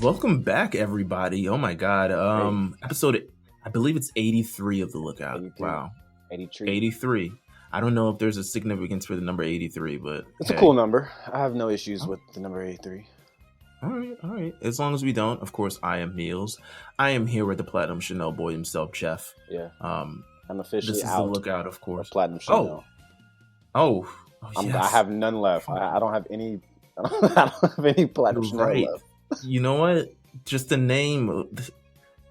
Welcome back, everybody. Oh my God. Hey, Episode, I believe it's 83 of The Lookout. 83. Wow. 83. 83. I don't know if there's a significance for the number 83, but It's a hey. cool number. I have no issues Oh. with the number 83. All right. As long as we don't, of course, I am Meelz. I am here with the Platinum Chanel boy himself, Jeff. Yeah. Um, I'm this officially is The out Lookout, of of course. Platinum Chanel. Oh, I yes. have none left. I don't have any. I don't have any Platinum You're Chanel right. left. You know what? Just the name.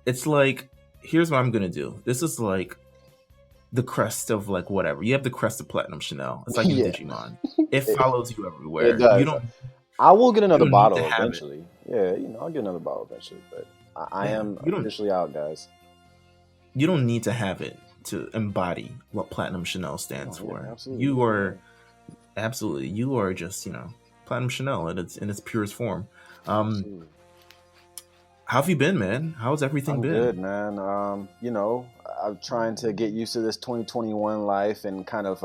It's like, here's what I'm going to do. This is like the crest of like whatever. You have the crest of Platinum Chanel. It's like in Yeah. Digimon. It follows you everywhere. It does. You don't. I will get another you don't need bottle to have it. eventually. Yeah, I'll get another bottle eventually. But I Yeah, am you don't- officially out, guys. You don't need to have it to embody what Platinum Chanel stands Oh, yeah, for. absolutely. You are absolutely. You are just Platinum Chanel in its purest form. Absolutely. How have you been, man? How's everything I'm been? good, man. I'm trying to get used to this 2021 life and kind of.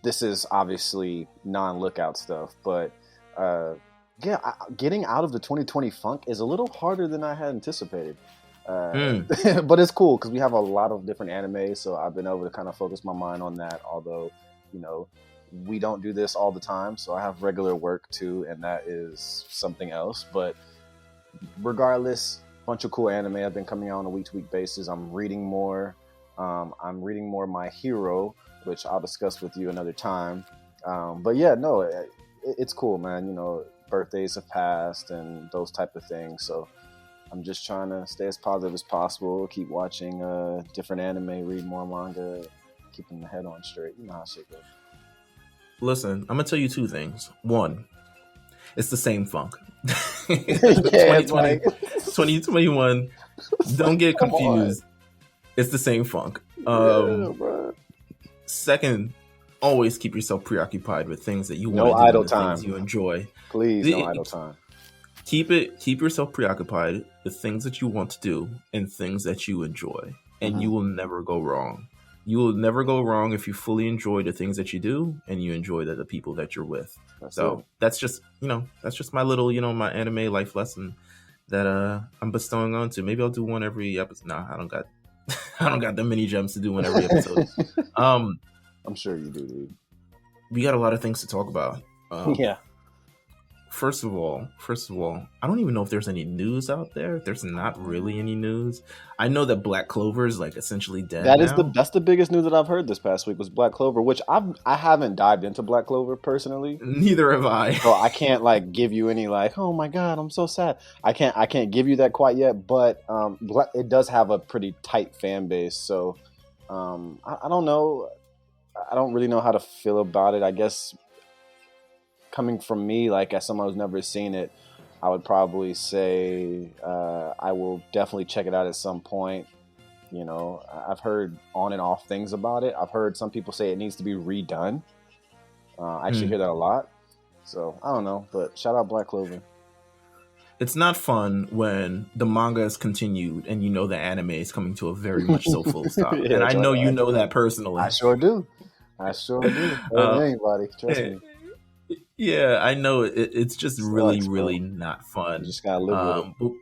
This is obviously non-lookout stuff, but getting out of the 2020 funk is a little harder than I had anticipated. But it's cool because we have a lot of different anime, so I've been able to kind of focus my mind on that. Although, we don't do this all the time, so I have regular work too, and that is something else. But regardless, bunch of cool anime have been coming out on a week-to-week basis. I'm reading more. I'm reading more My Hero, which I'll discuss with you another time. But yeah, no, it's cool, man. Birthdays have passed and those type of things. So I'm just trying to stay as positive as possible, keep watching different anime, read more manga, keeping the head on straight. You know how shit goes. Listen, I'm gonna tell you two things. One, it's the same funk. Yeah, 2020, 2021. Don't get Come on. confused. It's the same funk. Bro. Second, always keep yourself preoccupied with things that you No want to do, idle and the things time. you enjoy. Please, no idle time. Keep yourself preoccupied with things that you want to do and things that you enjoy, and you will never go wrong. You will never go wrong if you fully enjoy the things that you do and you enjoy the people that you're with. That's just my little, my anime life lesson that I'm bestowing on to. Maybe I'll do one every episode. Nah, I don't got that many gems to do one every episode. I'm sure you do, dude. We got a lot of things to talk about. Yeah. First of all, I don't even know if there's any news out there. There's not really any news. I know that Black Clover is like essentially dead. That's the biggest news that I've heard this past week was Black Clover, which I haven't dived into Black Clover personally. Neither have I. So I can't like give you any like, oh my god, I'm so sad. I can't give you that quite yet, but it does have a pretty tight fan base. So I don't know. I don't really know how to feel about it. I guess coming from me, like as someone who's never seen it, I would probably say I will definitely check it out at some point. I've heard on and off things about it. I've heard some people say it needs to be redone. I actually hear that a lot. So I don't know, but shout out Black Clover. It's not fun when the manga is continued and the anime is coming to a very much so full stop. Yeah, and I know you I know that personally. I sure do. More than anybody, trust me. Yeah, I know it's just really not fun. You just gotta live with it.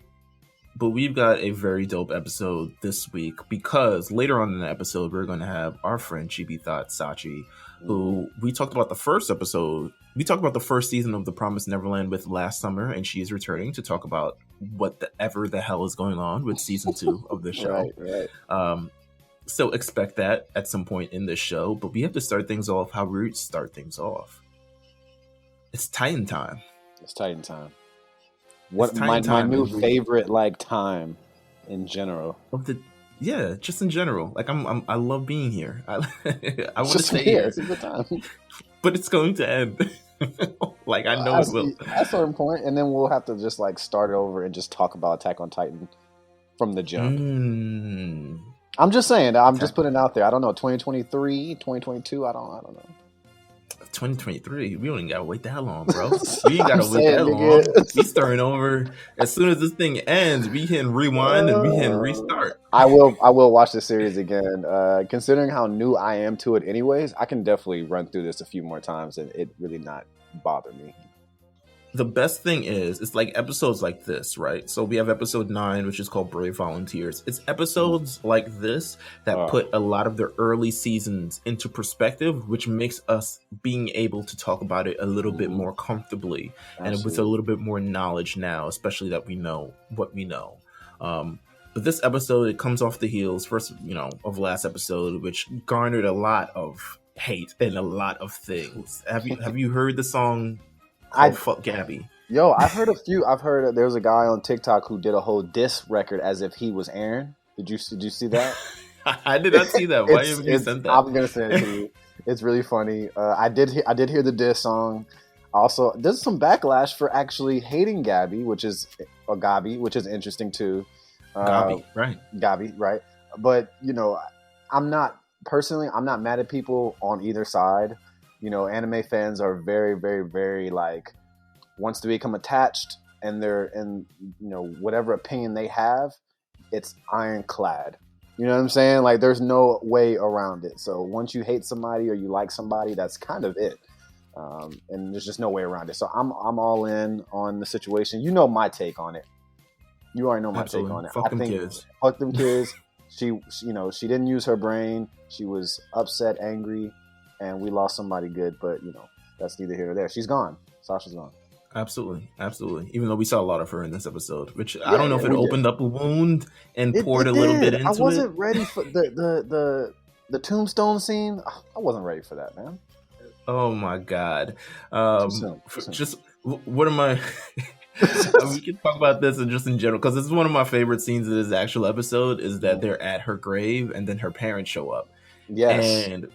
But we've got a very dope episode this week because later on in the episode we're going to have our friend Chibithot Sachi, who we talked about the first episode. We talked about the first season of The Promised Neverland with last summer, and she is returning to talk about whatever the hell is going on with season 2 of the show. Right. So expect that at some point in this show, but we have to start things off how we start things off. It's Titan time. It's Titan time. What my new favorite time in general? Just in general. Like I love being here. I want to stay here. here. It's a good time. But it's going to end. Like I know it will. At a certain point, and then we'll have to just start it over and just talk about Attack on Titan from the jump. I'm just saying. I'm just putting it out there. I don't know. 2023, 2022. I don't know. 2023. We don't even gotta wait that long, bro. We ain't gotta wait that long. We starting over as soon as this thing ends. We can rewind and we can restart. I will watch the series again. Considering how new I am to it, anyways, I can definitely run through this a few more times and it really not bother me. the best thing is, it's like episodes like this, right? So we have episode 9, which is called Brave Volunteers. It's episodes like this that put a lot of the early seasons into perspective, which makes us being able to talk about it a little bit more comfortably and with a little bit more knowledge now, especially that we know what we know. But this episode, it comes off the heels first, of last episode, which garnered a lot of hate and a lot of things. Have you heard the song? Fuck Gabby. Yo, I've heard a few. I've heard there was a guy on TikTok who did a whole diss record as if he was Aaron. Did you see that? I did not see that. Why have you sent that? I'm gonna send it to you. It's really funny. I did hear the diss song. Also, there's some backlash for actually hating Gabby, which is interesting too. Gabby, right? Gabby, right? But I'm not mad at people on either side. Anime fans are very, very, very once they become attached and they're in, whatever opinion they have, it's ironclad. You know what I'm saying? Like there's no way around it. So once you hate somebody or you like somebody, that's kind of it. And there's just no way around it. So I'm all in on the situation. You know my take on it. You already know my take on it. Fuck them kids. Fuck them kids. She didn't use her brain. She was upset, angry. And we lost somebody good, but that's neither here nor there. She's gone. Sachi's gone. Absolutely. Even though we saw a lot of her in this episode, which I don't know if it opened up a wound and poured a little bit into it. I wasn't ready for the tombstone scene. I wasn't ready for that, man. Oh my god! Just what am I? We can talk about this and just in general because this is one of my favorite scenes of this actual episode. Is that they're at her grave and then her parents show up. Yes. And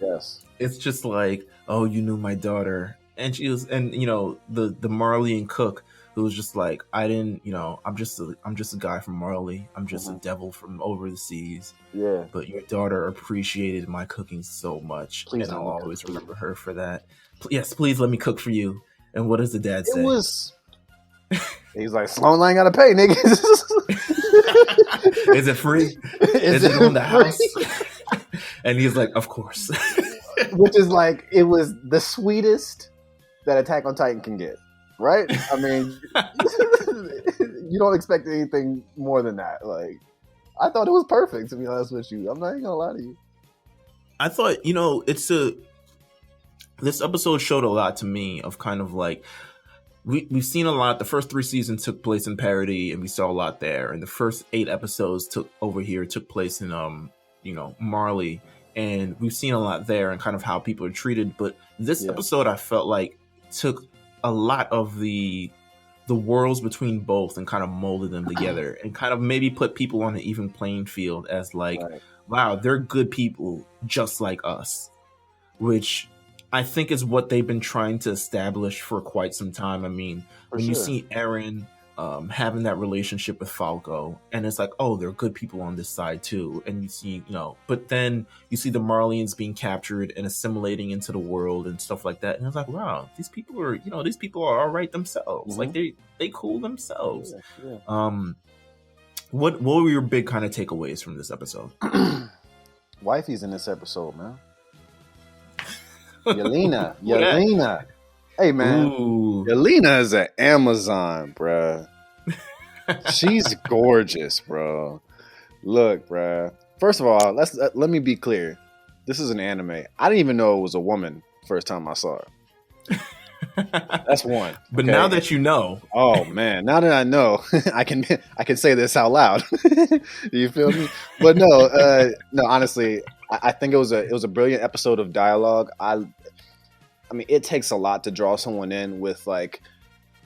it's just like, oh, you knew my daughter. And she was, and the Marley and Cook, who was just like, I didn't, I'm just a guy from Marley. I'm just a devil from over the seas. Yeah. But your daughter appreciated my cooking so much. And I'll always remember her for that. Yes, please let me cook for you. And what does the dad say? He's like, Sloan ain't gotta pay, nigga. Is it free? Is it on the house? And he's like, of course. Which is like, it was the sweetest that Attack on Titan can get, right? I mean, you don't expect anything more than that. Like, I thought it was perfect, to be honest with you. I'm not even gonna lie to you. I thought, this episode showed a lot to me of kind of like, we've seen a lot. The first 3 seasons took place in parody, and we saw a lot there. And the first 8 episodes took place in Marley, and we've seen a lot there and kind of how people are treated. But this episode, I felt like took a lot of the worlds between both and kind of molded them together and kind of maybe put people on an even playing field as like, wow, they're good people just like us, which I think is what they've been trying to establish for quite some time. I mean, you see Eren having that relationship with Falco, and it's like, oh, there are good people on this side too. And you see, but then you see the Marlians being captured and assimilating into the world and stuff like that. And it's like, wow, these people are all right themselves. Like they cool themselves. What were your big kind of takeaways from this episode? Wifey's in this episode, man. Yelena. Hey, man. Ooh. Yelena is an Amazon, bruh. She's gorgeous, bro. Look, bruh. First of all, let me be clear. This is an anime. I didn't even know it was a woman first time I saw her. That's one. But now that you know. Oh, man. Now that I know, I can say this out loud. You feel me? But no, honestly, I think it was a brilliant episode of dialogue. I mean, it takes a lot to draw someone in with like,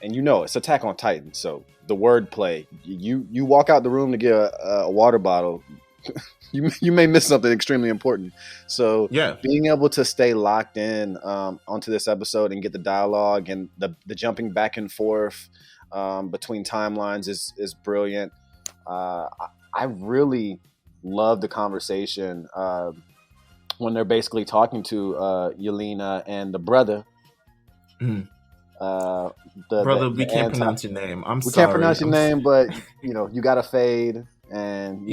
and it's Attack on Titan, so the wordplay. You walk out the room to get a water bottle, you may miss something extremely important. So being able to stay locked in onto this episode and get the dialogue and the jumping back and forth between timelines is brilliant. I really love the conversation. When they're basically talking to Yelena and the brother. We can't pronounce your name. We can't pronounce your name, but you got to fade, and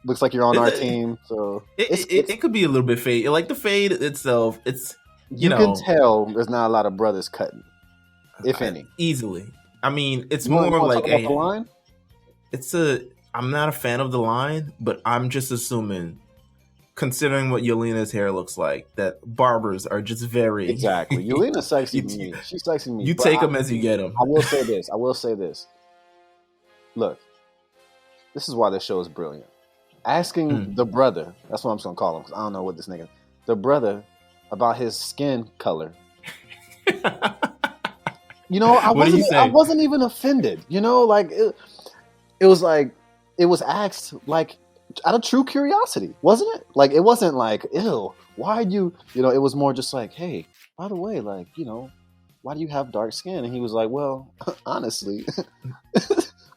looks like you're on our team. So it could be a little bit fade. Like the fade itself, it's you can tell there's not a lot of brothers cutting. if any? Easily. I mean, it's You more want like to talk about the line? I'm not a fan of the line, but I'm just assuming, considering what Yelena's hair looks like, that barbers are just very... Exactly. Yelena's sexy to me. She's sexy to me. You take them as you get them. I will say this. Look, this is why this show is brilliant. Asking the brother, that's what I'm just going to call him, because I don't know what this nigga... The brother, about his skin color. You know, I wasn't even offended. You know, like, it was like, it was asked, like, out of true curiosity, wasn't it? Like, it wasn't like, ew, why'd you know, it was more just like, hey, by the way, like, you know, why do you have dark skin? And he was like, well, honestly,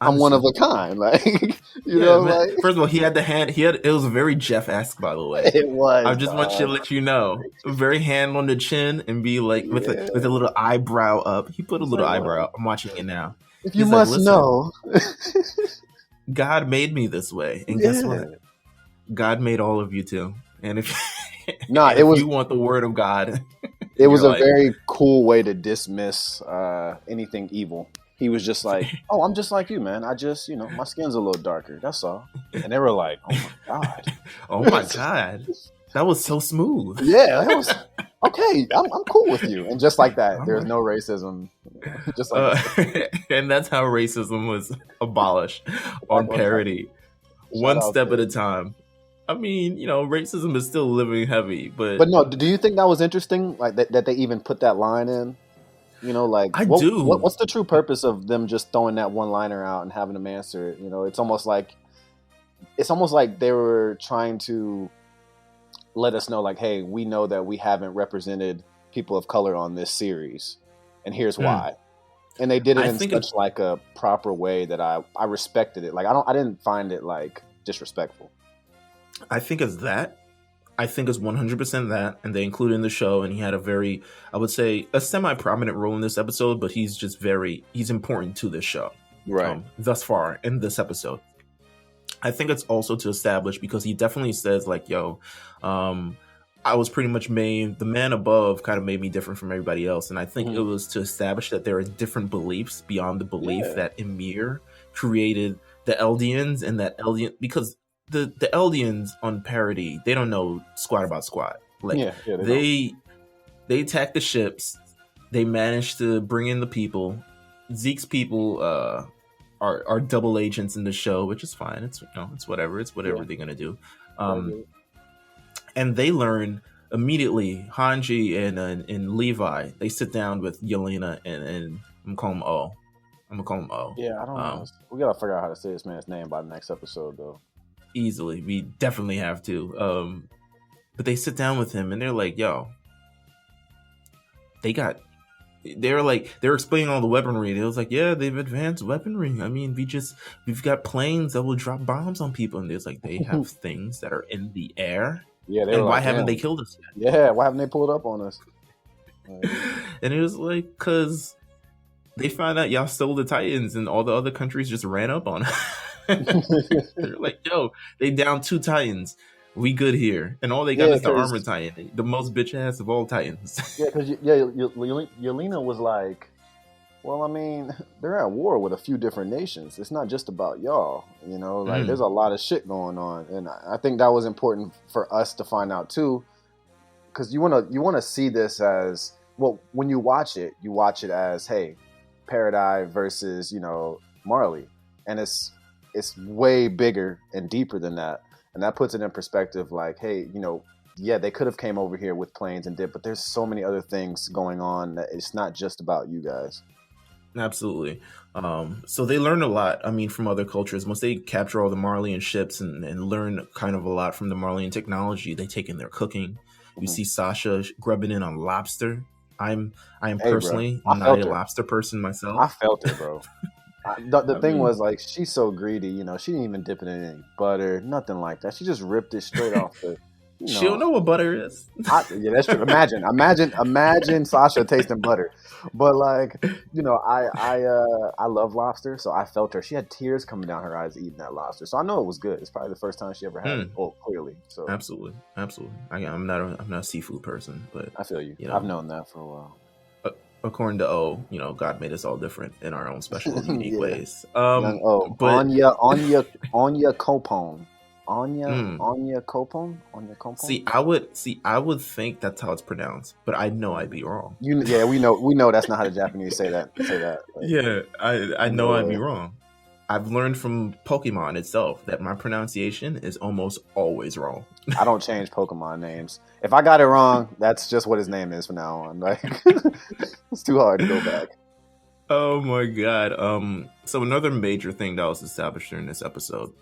I'm one of a kind. Like, you know, man, like, first of all, he had the hand, it was very Jeff-esque, by the way. It was. I just want you to let you know, very hand on the chin and be like, with a little eyebrow up. He put a little eyebrow up. I'm watching it now. If you must know. God made me this way, and guess what? God made all of you too. And if you want the word of God, it was a very cool way to dismiss anything evil. He was just like, "Oh, I'm just like you, man. I just, you know, my skin's a little darker. That's all." And they were like, "Oh my god, oh my god, that was so smooth." Yeah, that was okay. I'm cool with you. And just like that, there's no racism. Just like that. And that's how racism was abolished on parody, one step at a time. I mean, you know, racism is still living heavy, but no. Do you think that was interesting? Like that they even put that line in? You know, like do. What's the true purpose of them just throwing that one liner out and having them answer it? You know, it's almost like they were trying to let us know, like, hey, we know that we haven't represented people of color on this series, and here's why. And they did it in such like a proper way that I respected it. Like I didn't find it like disrespectful. I think it's that. I think it's 100% that, and they included in the show, and he had a very, I would say, a semi-prominent role in this episode, but he's important to this show. Right. Thus far in this episode. I think it's also to establish, because he definitely says, like, yo, I was pretty much the man above kind of made me different from everybody else. And I think it was to establish that there are different beliefs beyond the belief that Ymir created the Eldians, and that Eldian, because the Eldians on parody, they don't know squat about squat. Like they attack the ships, they manage to bring in the people. Zeke's people are double agents in the show, which is fine. It's it's whatever they're gonna do. And they learn immediately. Hanji and Levi, they sit down with Yelena and I'm gonna call him O. Yeah, I don't know. We gotta figure out how to say this man's name by the next episode, though. Easily, we definitely have to. But they sit down with him and they're like, "Yo," they're explaining all the weaponry. They was like, "Yeah, they've advanced weaponry. I mean, we've got planes that will drop bombs on people." And there's like, they have things that are in the air. Yeah, and why haven't they killed us yet? Yeah, why haven't they pulled up on us? And it was like, because they found out y'all stole the Titans, and all the other countries just ran up on us. They're like, yo, they down 2 Titans. We good here. And all they got is the armor Titan, the most bitch ass of all Titans. Yeah, because Yelena was like, well, I mean, they're at war with a few different nations. It's not just about y'all. You know, like there's a lot of shit going on. And I think that was important for us to find out too. Because you wanna see this as, well, when you watch it as, hey, Paradise versus, you know, Marley. And it's way bigger and deeper than that. And that puts it in perspective, like, hey, you know, yeah, they could have came over here with planes and did, but there's so many other things going on that it's not just about you guys. Absolutely. So they learn a lot, I mean, from other cultures. Once they capture all the Marleyan ships and learn kind of a lot from the Marleyan technology, they take in their cooking. You see Sasha grubbing in on lobster. I am personally not a lobster person myself. I felt it, bro. The thing was, like, she's so greedy, you know, she didn't even dip it in any butter, nothing like that. She just ripped it straight off the, you know. She don't know what butter is. Yeah, that's true. Imagine Sasha tasting butter. But, like, you know, I love lobster, so I felt her. She had tears coming down her eyes eating that lobster. So I know it was good. It's probably the first time she ever had it. Oh, clearly. So Absolutely. I'm not a seafood person, but I feel you. know. I've known that for a while. according to God made us all different in our own special, unique Yeah. ways. Young O. But Anya Copone. mm, Anya Copone? Anya Copone? I would think that's how it's pronounced, but I know I'd be wrong. Yeah, we know that's not how the Japanese say that. Like, Yeah, I know no I'd be way. wrong. I've learned from Pokemon itself that my pronunciation is almost always wrong. I don't change Pokemon names. If I got it wrong, that's just what his name is from now on. Like, it's too hard to go back. Oh my god. So another major thing that was established during this episode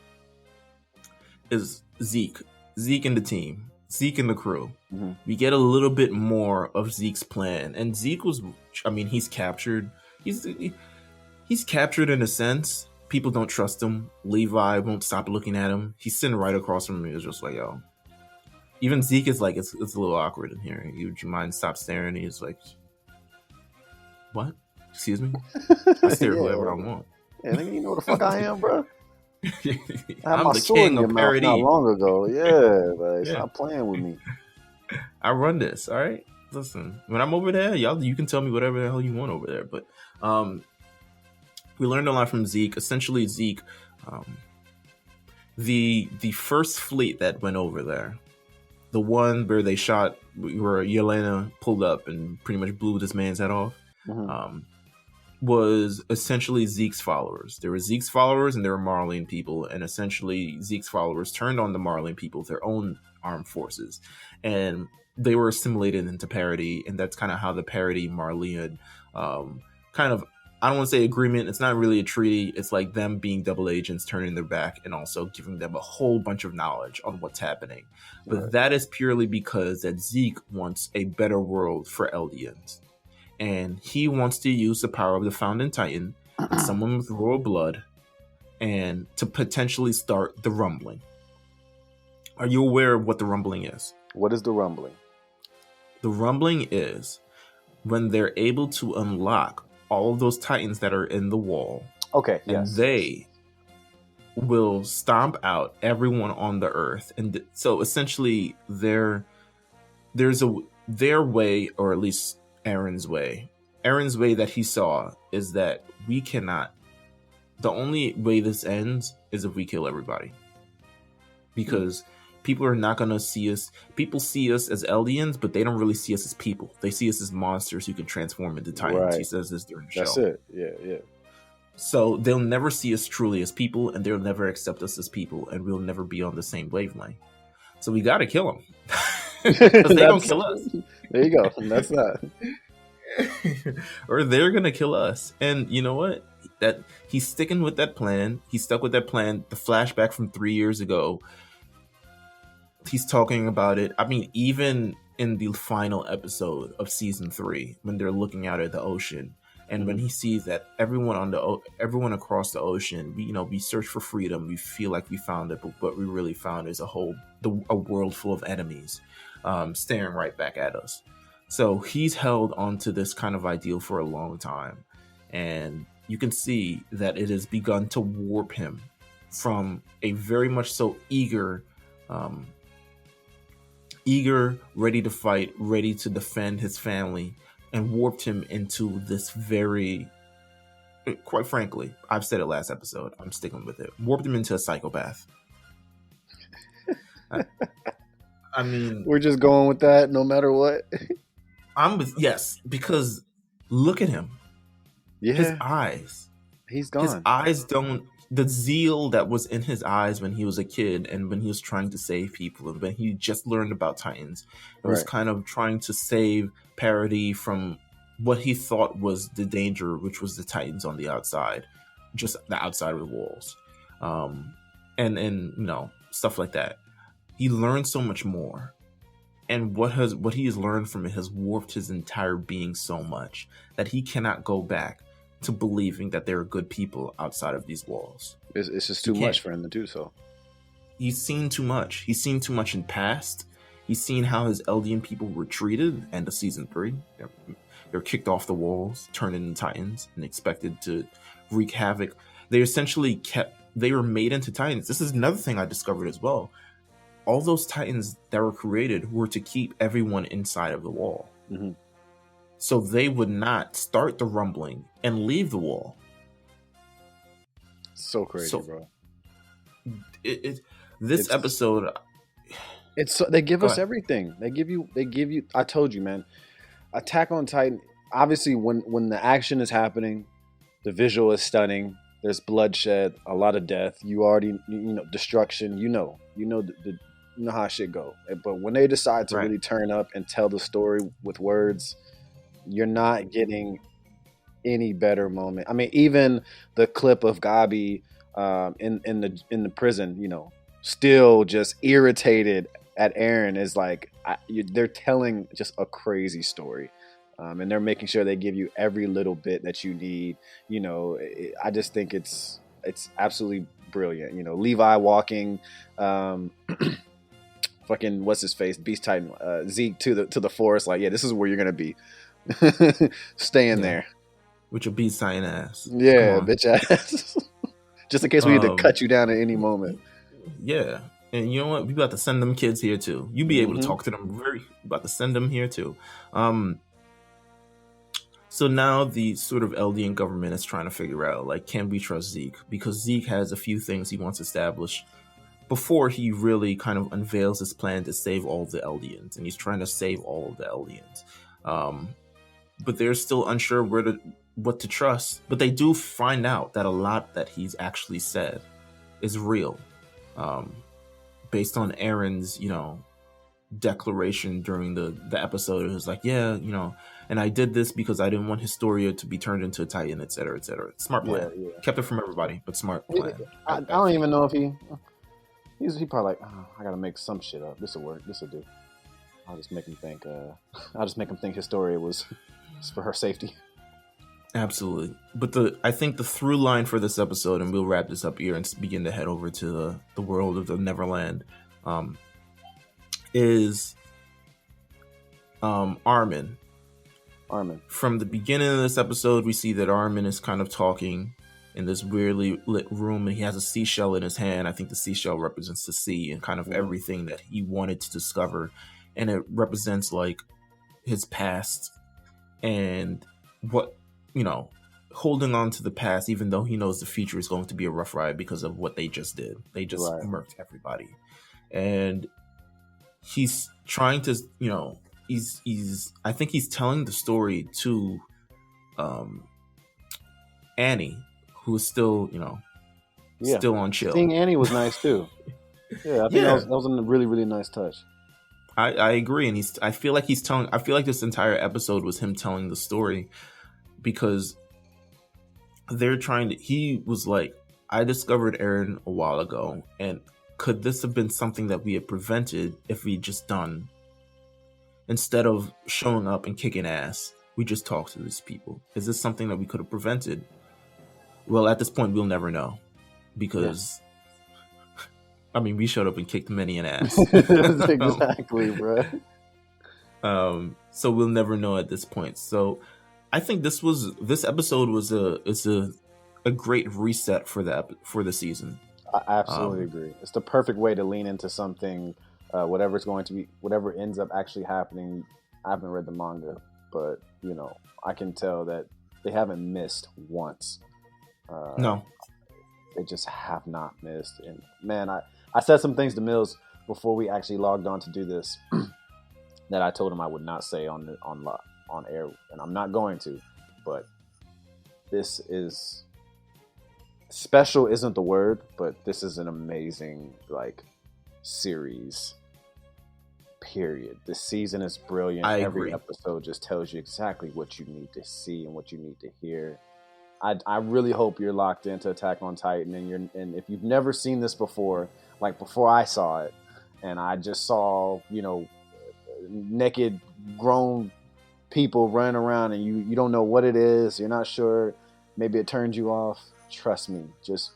is Zeke. Zeke and the team. Zeke and the crew. Mm-hmm. We get a little bit more of Zeke's plan. And Zeke he's captured. He's captured in a sense. People don't trust him. Levi won't stop looking at him. He's sitting right across from me. He's just like, yo. Even Zeke is like, it's a little awkward in here. Would you mind stop staring? He's like, what? Excuse me? I stare at whoever I want. Yeah, nigga, you know what the fuck I am, bro? I had I'm my the sword in king your of mouth parody. not long ago. Yeah, like, Yeah. stop playing with me. I run this, all right? Listen, when I'm over there, you can tell me whatever the hell you want over there. But we learned a lot from Zeke. Essentially, Zeke, the first fleet that went over there, the one where they shot, where Yelena pulled up and pretty much blew this man's head off, was essentially Zeke's followers. There were Zeke's followers and there were Marlene people, and essentially Zeke's followers turned on the Marlene people, their own armed forces, and they were assimilated into parody, and that's kind of how the parody Marlene kind of, I don't want to say agreement, it's not really a treaty, it's like them being double agents, turning their back, and also giving them a whole bunch of knowledge on what's happening. But that is purely because that Zeke wants a better world for Eldians. And he wants to use the power of the Founding Titan, someone with royal blood, and to potentially start the Rumbling. Are you aware of what the Rumbling is? What is the Rumbling? The Rumbling is when they're able to unlock all of those Titans that are in the wall. Okay, and they will stomp out everyone on the earth. And so essentially there's their way, or at least Aaron's way that he saw is that we cannot, the only way this ends is if we kill everybody, because people are not going to see us. People see us as Eldians, but they don't really see us as people. They see us as monsters who can transform into Titans. Right. He says this during the show. That's it. Yeah. So they'll never see us truly as people, and they'll never accept us as people, and we'll never be on the same wavelength. So we got to kill them. Because they don't kill us. There you go. That's that. Or they're gonna kill us. And you know what? That he's sticking with that plan. He stuck with that plan. The flashback from 3 years ago, he's talking about it. I mean, even in the final episode of season 3, when they're looking out at the ocean, and when he sees that everyone across the ocean, we search for freedom. We feel like we found it, but what we really found is a world full of enemies, staring right back at us. So he's held onto this kind of ideal for a long time, and you can see that it has begun to warp him from a very much so eager, ready to fight, ready to defend his family, and warped him into this very, quite frankly, I've said it last episode, I'm sticking with it, warped him into a psychopath. I mean, we're just going with that no matter what. Yes, because look at him. Yeah. His eyes. He's gone. His eyes don't, the zeal that was in his eyes when he was a kid and when he was trying to save people and when he just learned about Titans, he was kind of trying to save Parody from what he thought was the danger, which was the Titans on the outside, just the outside of the walls. And stuff like that. He learned so much more. And what he has learned from it has warped his entire being so much that he cannot go back to believing that there are good people outside of these walls. It's just too much for him to do so. He's seen too much. He's seen too much in past. He's seen how his Eldian people were treated. End of season 3. They're kicked off the walls, turned into Titans, and expected to wreak havoc. They essentially they were made into Titans. This is another thing I discovered as well. All those Titans that were created were to keep everyone inside of the wall. Mm-hmm. so they would not start the rumbling and leave the wall. So crazy, bro. This episode, it's they give us everything. They give you. I told you, man. Attack on Titan. Obviously, when the action is happening, the visual is stunning. There's bloodshed, a lot of death. You already, destruction. You know how shit go. But when they decide to really turn up and tell the story with words, you're not getting any better moment. I mean, even the clip of Gabi in the prison, still just irritated at Eren is like they're telling just a crazy story. And they're making sure they give you every little bit that you need. I just think it's absolutely brilliant. Levi walking, fucking what's his face, Beast Titan, Zeke to the forest. Like, yeah, this is where you're gonna be, staying there with your Beast Titan ass. Yeah, bitch ass. Just in case we need to cut you down at any moment. Yeah. And you know what? We about to send them kids here too. You be able to talk to them. About to send them here too. So now the sort of Eldian government is trying to figure out, like, can we trust Zeke? Because Zeke has a few things he wants established before he really kind of unveils his plan to save all the Eldians. And he's trying to save all of the Eldians. But they're still unsure what to trust. But they do find out that a lot that he's actually said is real. Based on Eren's, declaration during the episode. It was like, yeah, and I did this because I didn't want Historia to be turned into a Titan, et cetera, et cetera. Smart plan. Yeah. Kept it from everybody, but smart plan. I don't even know if he's probably like, I gotta make some shit up. This'll work. This'll do. I'll just make him think. Historia was for her safety. Absolutely. But I think the through line for this episode, and we'll wrap this up here and begin to head over to the world of the Neverland, is Armin. From the beginning of this episode, we see that Armin is kind of talking in this weirdly lit room, and he has a seashell in his hand. I think the seashell represents the sea and kind of everything that he wanted to discover, and it represents like his past and what, holding on to the past, even though he knows the future is going to be a rough ride because of what they just did. They just murked everybody, and he's trying to, I think he's telling the story to Annie, who is still, still on chill. Seeing Annie was nice too. Yeah, I think that was a really, really nice touch. I agree, and I feel like this entire episode was him telling the story, because he was like, I discovered Eren a while ago, and could this have been something that we had prevented if we just done, instead of showing up and kicking ass, we just talked to these people? Is this something that we could have prevented? Well, at this point, we'll never know, because, I mean, we showed up and kicked many an ass. Exactly, bro. So we'll never know at this point. So I think this episode was a great reset for the season. I absolutely agree. It's the perfect way to lean into something, whatever ends up actually happening. I haven't read the manga, but I can tell that they haven't missed once. No, they just have not missed. And man, I said some things to Meelz before we actually logged on to do this that I told him I would not say on air, and I'm not going to. But this is special, isn't the word, but this is an amazing series. Period. This season is brilliant. Every episode just tells you exactly what you need to see and what you need to hear. I really hope you're locked into Attack on Titan, and if you've never seen this before, like before I saw it, and I just saw naked grown people running around, and you don't know what it is, you're not sure, maybe it turns you off. Trust me, just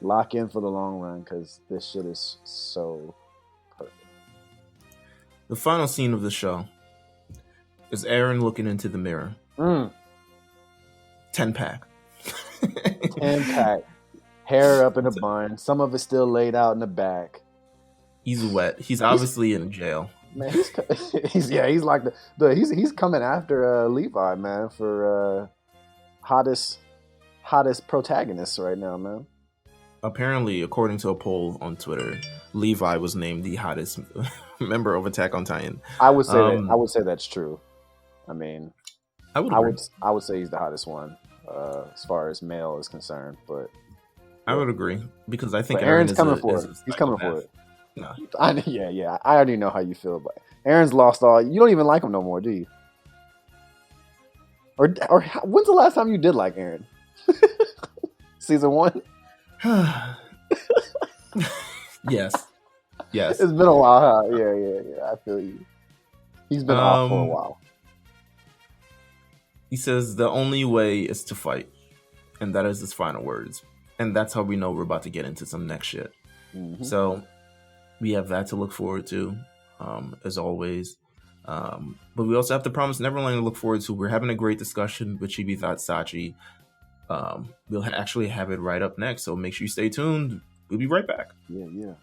lock in for the long run, because this shit is so perfect. The final scene of the show is Eren looking into the mirror. 10-pack. 10-pack. Hair up in a bun. Some of it still laid out in the back. He's wet. He's obviously in jail. Man, he's like he's coming after Levi, man, for hottest protagonist right now, man. Apparently, according to a poll on Twitter, Levi was named the hottest member of Attack on Titan. I would say that's true. I mean, I would say he's the hottest one as far as male is concerned. But I would agree because I think Aaron's coming for it. He's coming for it. No. Yeah. I already know how you feel, but Aaron's lost all. You don't even like him no more, do you? Or when's the last time you did like Aaron? Season 1. Yes. It's been a while, huh? Yeah. I feel you. He's been off for a while. He says the only way is to fight, and that is his final words. And that's how we know we're about to get into some next shit. Mm-hmm. So we have that to look forward to, as always. But we also have the Promised Neverland to look forward to. We're having a great discussion with Chibithot Sachi. We'll actually have it right up next, so make sure you stay tuned. We'll be right back. Yeah.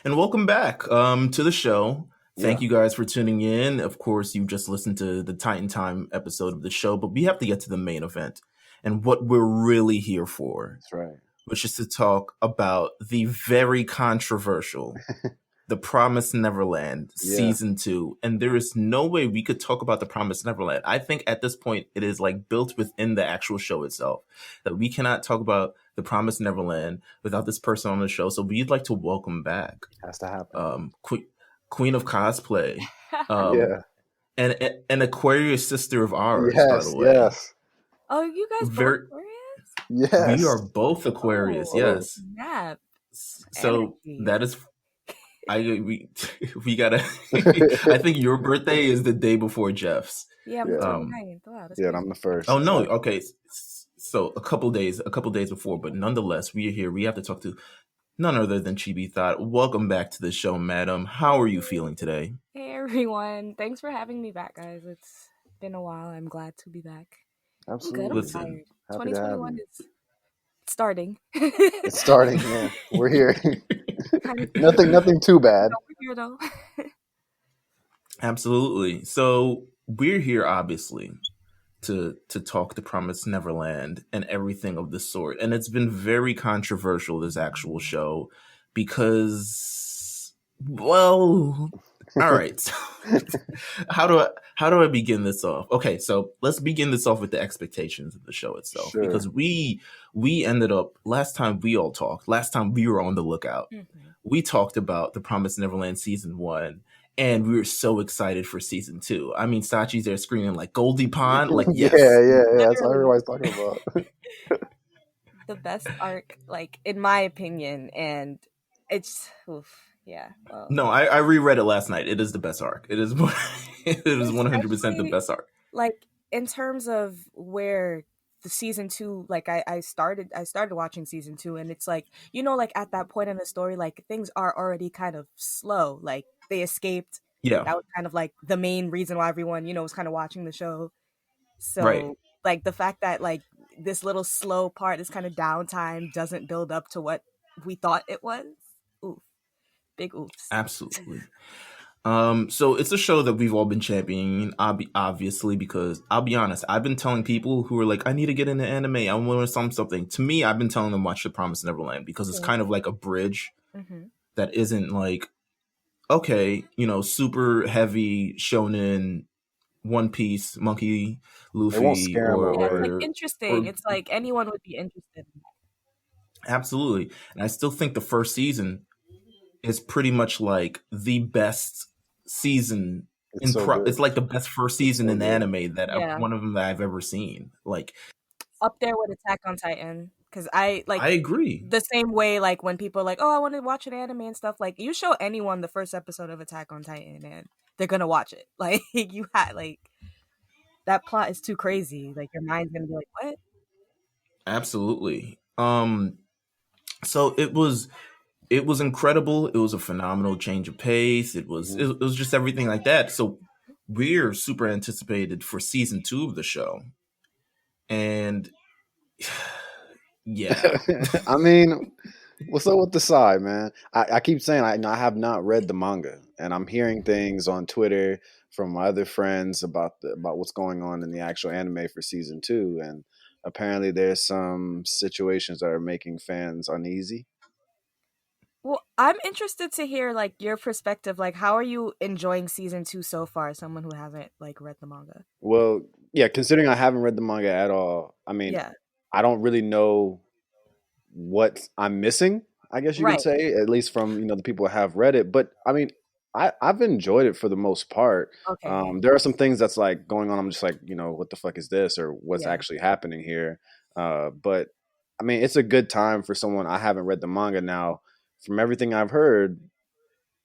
And welcome back to the show. Thank you guys for tuning in. Of course, you just listened to the Titan Time episode of the show, but we have to get to the main event and what we're really here for. That's right. Which is to talk about the very controversial The Promised Neverland Season 2. And there is no way we could talk about The Promised Neverland. I think at this point, it is like built within the actual show itself that we cannot talk about The Promised Neverland without this person on the show. So we'd like to welcome back. Has to happen. Queen of Cosplay. And Aquarius sister of ours, by the way. Yes. Oh, you guys both Aquarius? Yes. We are both Aquarius, yes. Snap. So that is... we gotta. I think your birthday is the day before Jeff's. Yeah, I'm 29th. Wow, and I'm the first. Oh no, okay. So a couple days before, but nonetheless, we are here. We have to talk to none other than Chibithot. Welcome back to the show, madam. How are you feeling today? Hey everyone, thanks for having me back, guys. It's been a while. I'm glad to be back. Absolutely. I'm good. I'm tired. 2021 is starting. It's starting. Yeah, we're here. Nothing too bad. We're here though. Absolutely. So we're here, obviously, to talk The Promised Neverland and everything of the sort. And it's been very controversial, this actual show, because, well, all right. So, how do I begin this off? Okay, so let's begin this off with the expectations of the show itself. Sure. Because we ended up, last time we were on the lookout, we talked about The Promised Neverland Season 1, and we were so excited for Season 2. I mean, Sachi's there screaming like Goldie Pond, like yes. Yeah. That's what everybody's talking about. The best arc, like in my opinion, and it's yeah. Well. No, I reread it last night. It is the best arc. It is 100% the best arc. Like in terms of where the Season 2, like I started watching Season 2, and it's like, you know, like at that point in the story, like things are already kind of slow. Like they escaped. Yeah. That was kind of like the main reason why everyone, you know, was kind of watching the show. So like the fact that like this little slow part, this kind of downtime doesn't build up to what we thought it was. Oof. Big oops. Absolutely. So it's a show that we've all been championing, obviously, because I'll be honest, I've been telling people who are like, I need to get into anime, I want to something. To me, I've been telling them watch The Promised Neverland because it's kind of like a bridge that isn't like, okay, you know, super heavy shonen, One Piece, Monkey, Luffy, it's like interesting. It's like anyone would be interested in that. Absolutely. And I still think the first season is pretty much like the best season. It's like the best first season in anime that one of them that I've ever seen. Like up there with Attack on Titan. Because I agree. The same way, like when people are like, oh, I want to watch an anime and stuff. Like you show anyone the first episode of Attack on Titan and they're gonna watch it. Like you had like that plot is too crazy. Like your mind's gonna be like, what? Absolutely. So it was incredible. It was a phenomenal change of pace. It was just everything like that. So we're super anticipated for Season 2 of the show. And yeah. I mean, What's up with the side, man? I keep saying I have not read the manga, and I'm hearing things on Twitter from my other friends about what's going on in the actual anime for season 2, and apparently there's some situations that are making fans uneasy. Well, I'm interested to hear like your perspective. Like, how are you enjoying season 2 so far? Someone who hasn't like read the manga. Well, yeah, considering I haven't read the manga at all, I mean, Yeah, I don't really know what I'm missing, I guess you could right. say, at least from the people who have read it. But I mean, I've enjoyed it for the most part. Okay. There are some things that's like going on. I'm just like, what the fuck is this, or what's Yeah. actually happening here? But I mean, it's a good time for someone. I haven't read the manga now. From everything I've heard,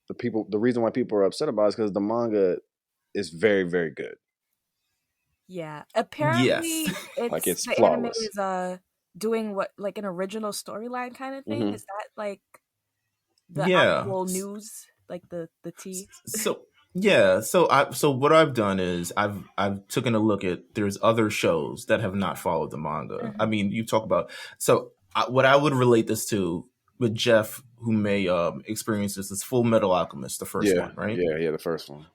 the reason why people are upset about it is because the manga is very, very good. Yeah. Yes. Apparently, Like it's the anime flawless. is doing what like an original storyline kind of thing. Hmm. Is that like the Yeah. actual news, like the tea? So yeah, so what I've done is I've taken a look at there's other shows that have not followed the manga. I mean, you talk about what I would relate this to with Jeff, who may experience this, is Full Metal Alchemist, the first one, right? Yeah, the first one.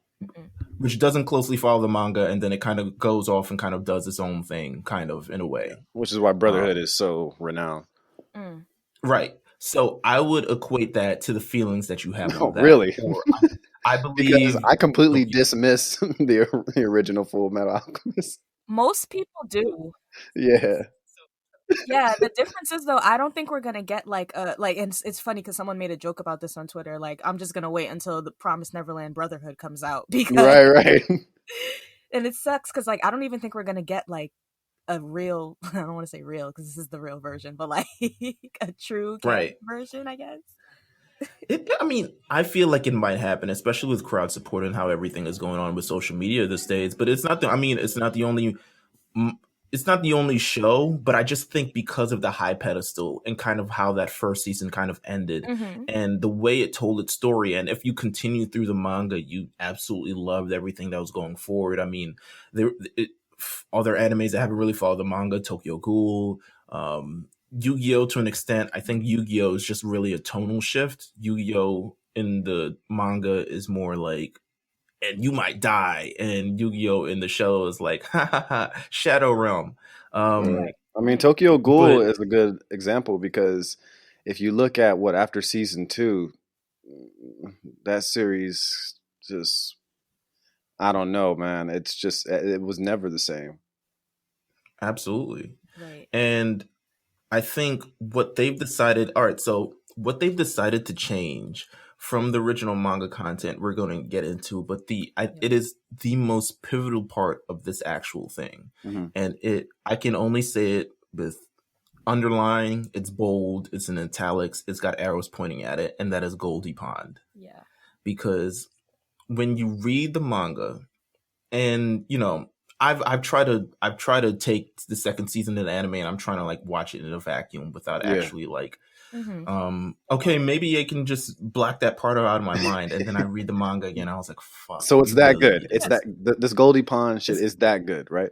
Which doesn't closely follow the manga, and then it kind of goes off and kind of does its own thing, kind of in a way. Which is why Brotherhood is so renowned. Right. So I would equate that to the feelings that you have on that. Really? Or I believe Because I completely dismiss the original Full Metal Alchemist. Most people do. Yeah. Yeah, the difference is though, I don't think we're gonna get like and it's funny because someone made a joke about this on Twitter. Like, I'm just gonna wait until the Promised Neverland Brotherhood comes out because Right. And it sucks because like I don't even think we're gonna get like a real. I don't want to say real because this is the real version, but like a true version, I guess. I mean, I feel like it might happen, especially with crowd support and how everything is going on with social media these days. But it's not. It's not the only. It's not the only show, but I just think because of the high pedestal and kind of how that first season kind of ended and the way it told its story. And if you continue through the manga, you absolutely loved everything that was going forward. I mean, other animes that haven't really followed the manga, Tokyo Ghoul, Yu-Gi-Oh! To an extent. I think Yu-Gi-Oh! Is just really a tonal shift. Yu-Gi-Oh! In the manga is more like, and you might die, and Yu-Gi-Oh! In the show is like, ha ha ha, Shadow Realm. I mean, Tokyo Ghoul is a good example because if you look at after season 2, that series just, I don't know, man. It's just, it was never the same. Absolutely. Right. And I think what they've decided to change from the original manga content we're going to get into, but it is the most pivotal part of this actual thing. And I can only say it with underline, it's bold, it's in italics, it's got arrows pointing at it, and that is Goldie Pond. Yeah. Because when you read the manga, and I've tried to take the second season of the anime and I'm trying to like watch it in a vacuum without actually like okay, maybe I can just black that part out of my mind. And then I read the manga again. I was like, fuck. So it's that good. It's that this Goldie Pond shit is that good, right?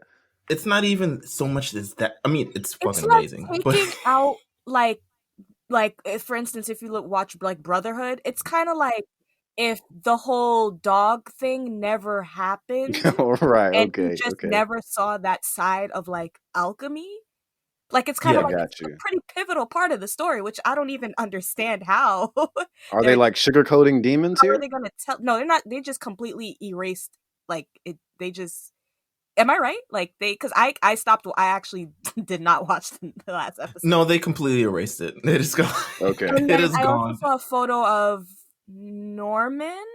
It's not even so much as that. I mean, it's fucking like amazing. Taking out like for instance, if you watch like Brotherhood, it's kind of like if the whole dog thing never happened, right? And you just never saw that side of like alchemy. Like it's kind of like it's a pretty pivotal part of the story, which I don't even understand how. Are they like sugarcoating demons here? How are they going to tell? No, they're not. They just completely erased. Like it. They just. Am I right? Like because I stopped. I actually did not watch the last episode. No, they completely erased it. It is gone. Okay, it is gone. I also saw a photo of Norman.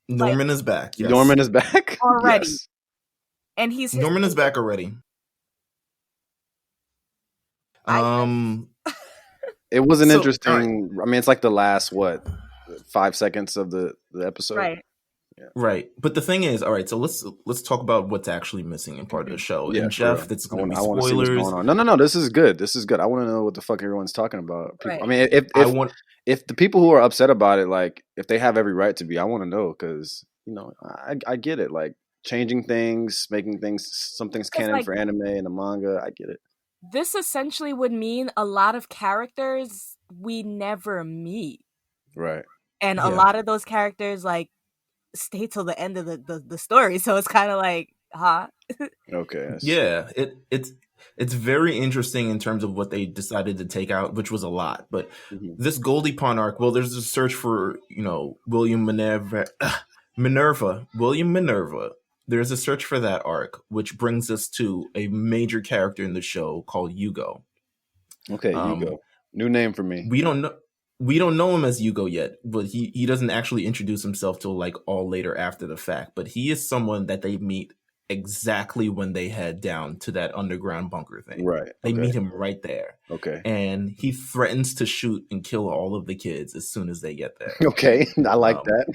Norman is back. Yes. Norman is back already, yes. And he's Norman is back already. It was an interesting. Right. I mean, it's like the last 5 seconds of the episode, right? Yeah. Right, but the thing is, all right. So let's talk about what's actually missing in part of the show. Yeah, and Jeff, that's going to be spoilers. I want to see what's going on. No. This is good. This is good. I want to know what the fuck everyone's talking about. People, right. I mean, if the people who are upset about it, like, if they have every right to be, I want to know because I get it. Like changing things, making some things canon for anime and the manga. I get it. this essentially would mean a lot of characters we never meet. Right. And a lot of those characters, like, stay till the end of the story. So it's kind of like, huh? Okay. Yeah, it's very interesting in terms of what they decided to take out, which was a lot. But this Goldie Pond arc, well, there's a search for, William Minerva. There's a search for that arc, which brings us to a major character in the show called Yugo. Okay, Yugo. New name for me. We don't know him as Yugo yet, but he doesn't actually introduce himself till like all later after the fact. But he is someone that they meet exactly when they head down to that underground bunker thing. Right. They meet him right there. Okay. And he threatens to shoot and kill all of the kids as soon as they get there. Okay. I like that.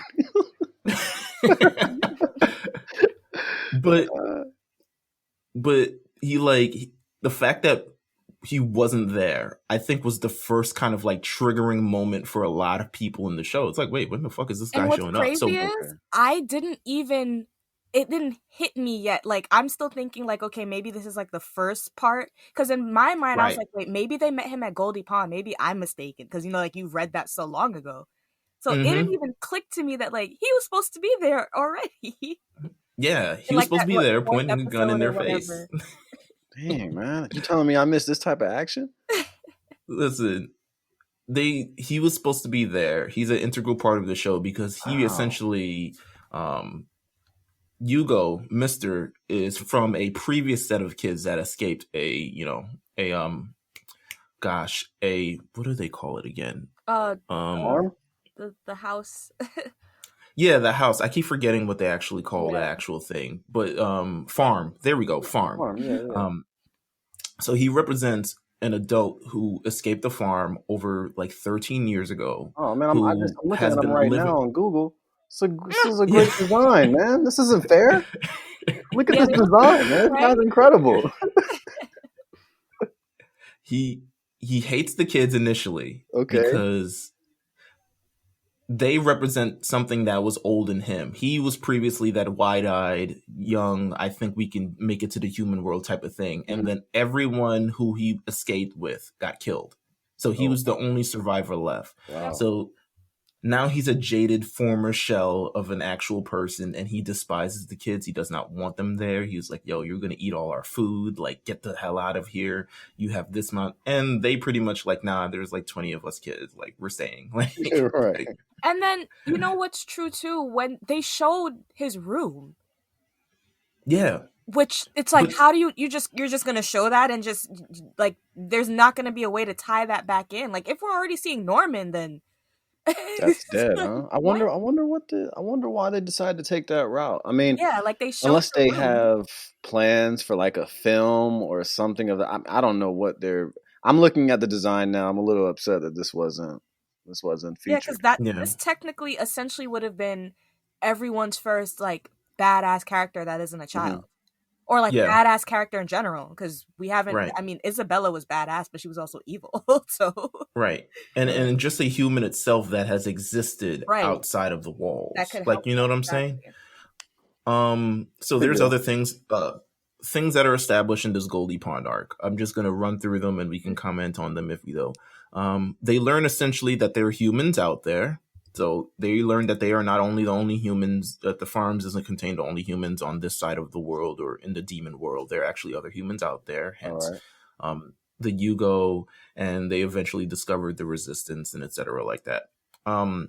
But he the fact that he wasn't there, I think, was the first kind of like triggering moment for a lot of people in the show. It's like, wait, when the fuck is this guy showing up? So I didn't even, it didn't hit me yet. Like, I'm still thinking like, okay, maybe this is like the first part. Because in my mind, I was like, wait, maybe they met him at Goldie Pond. Maybe I'm mistaken. Because, like, you read that so long ago. So it didn't even click to me that like he was supposed to be there already. Yeah, he was supposed to be there pointing a gun in their face. Dang, man. You telling me I missed this type of action? Listen, he was supposed to be there. He's an integral part of the show because he essentially, Yugo, Mister, is from a previous set of kids that escaped what do they call it again? Farm? The house. Yeah, the house. I keep forgetting what they actually call the actual thing. But farm. There we go, farm. Yeah. So he represents an adult who escaped the farm over like 13 years ago. Oh, man, I'm looking at him right now on Google. This is a great design, man. This isn't fair. Look at this design, man. This guy's incredible. He hates the kids initially because they represent something that was old in him. He was previously that wide-eyed, young, I think we can make it to the human world type of thing. And then everyone who he escaped with got killed. So he was the only survivor left. Wow. So now he's a jaded former shell of an actual person, and he despises the kids. He does not want them there. He was like, yo, you're going to eat all our food. Like, get the hell out of here. You have this amount. And they pretty much like, nah, there's like 20 of us kids. Like, we're staying. Like, right. And then, you know what's true, too? When they showed his room. Yeah. Which, it's like, how do you're just going to show that and just, like, there's not going to be a way to tie that back in. Like, if we're already seeing Norman, then... That's dead, huh? I wonder why they decided to take that route. I mean, like they showed unless they have plans for like a film or something of that. I don't know what they're. I'm looking at the design now. I'm a little upset that this wasn't featured. Yeah, because this technically essentially would have been everyone's first like badass character that isn't a child. Or like badass character in general, because we haven't. I mean, Isabella was badass, but she was also evil. So and just a human itself that has existed outside of the walls. Like, you know what I'm saying? So there's other things that are established in this Goldie Pond arc. I'm just gonna run through them, and we can comment on them if we do. They learn essentially that there are humans out there. So they learned that they are not only the only humans, that the farms doesn't contain the only humans on this side of the world or in the demon world. There are actually other humans out there, hence the Yugo, and they eventually discovered the resistance and etc. like that. Emma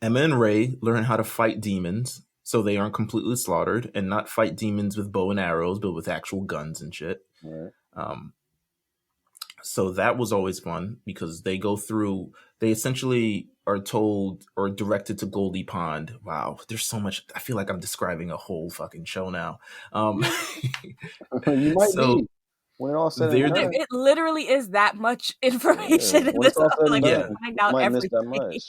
and Ray learn how to fight demons, so they aren't completely slaughtered, and not fight demons with bow and arrows, but with actual guns and shit. So that was always fun because they essentially are told or directed to Goldie Pond. Wow, there's so much. I feel like I'm describing a whole fucking show now. You might be. When it all said and done. It literally is that much information in this. Like, find out everything.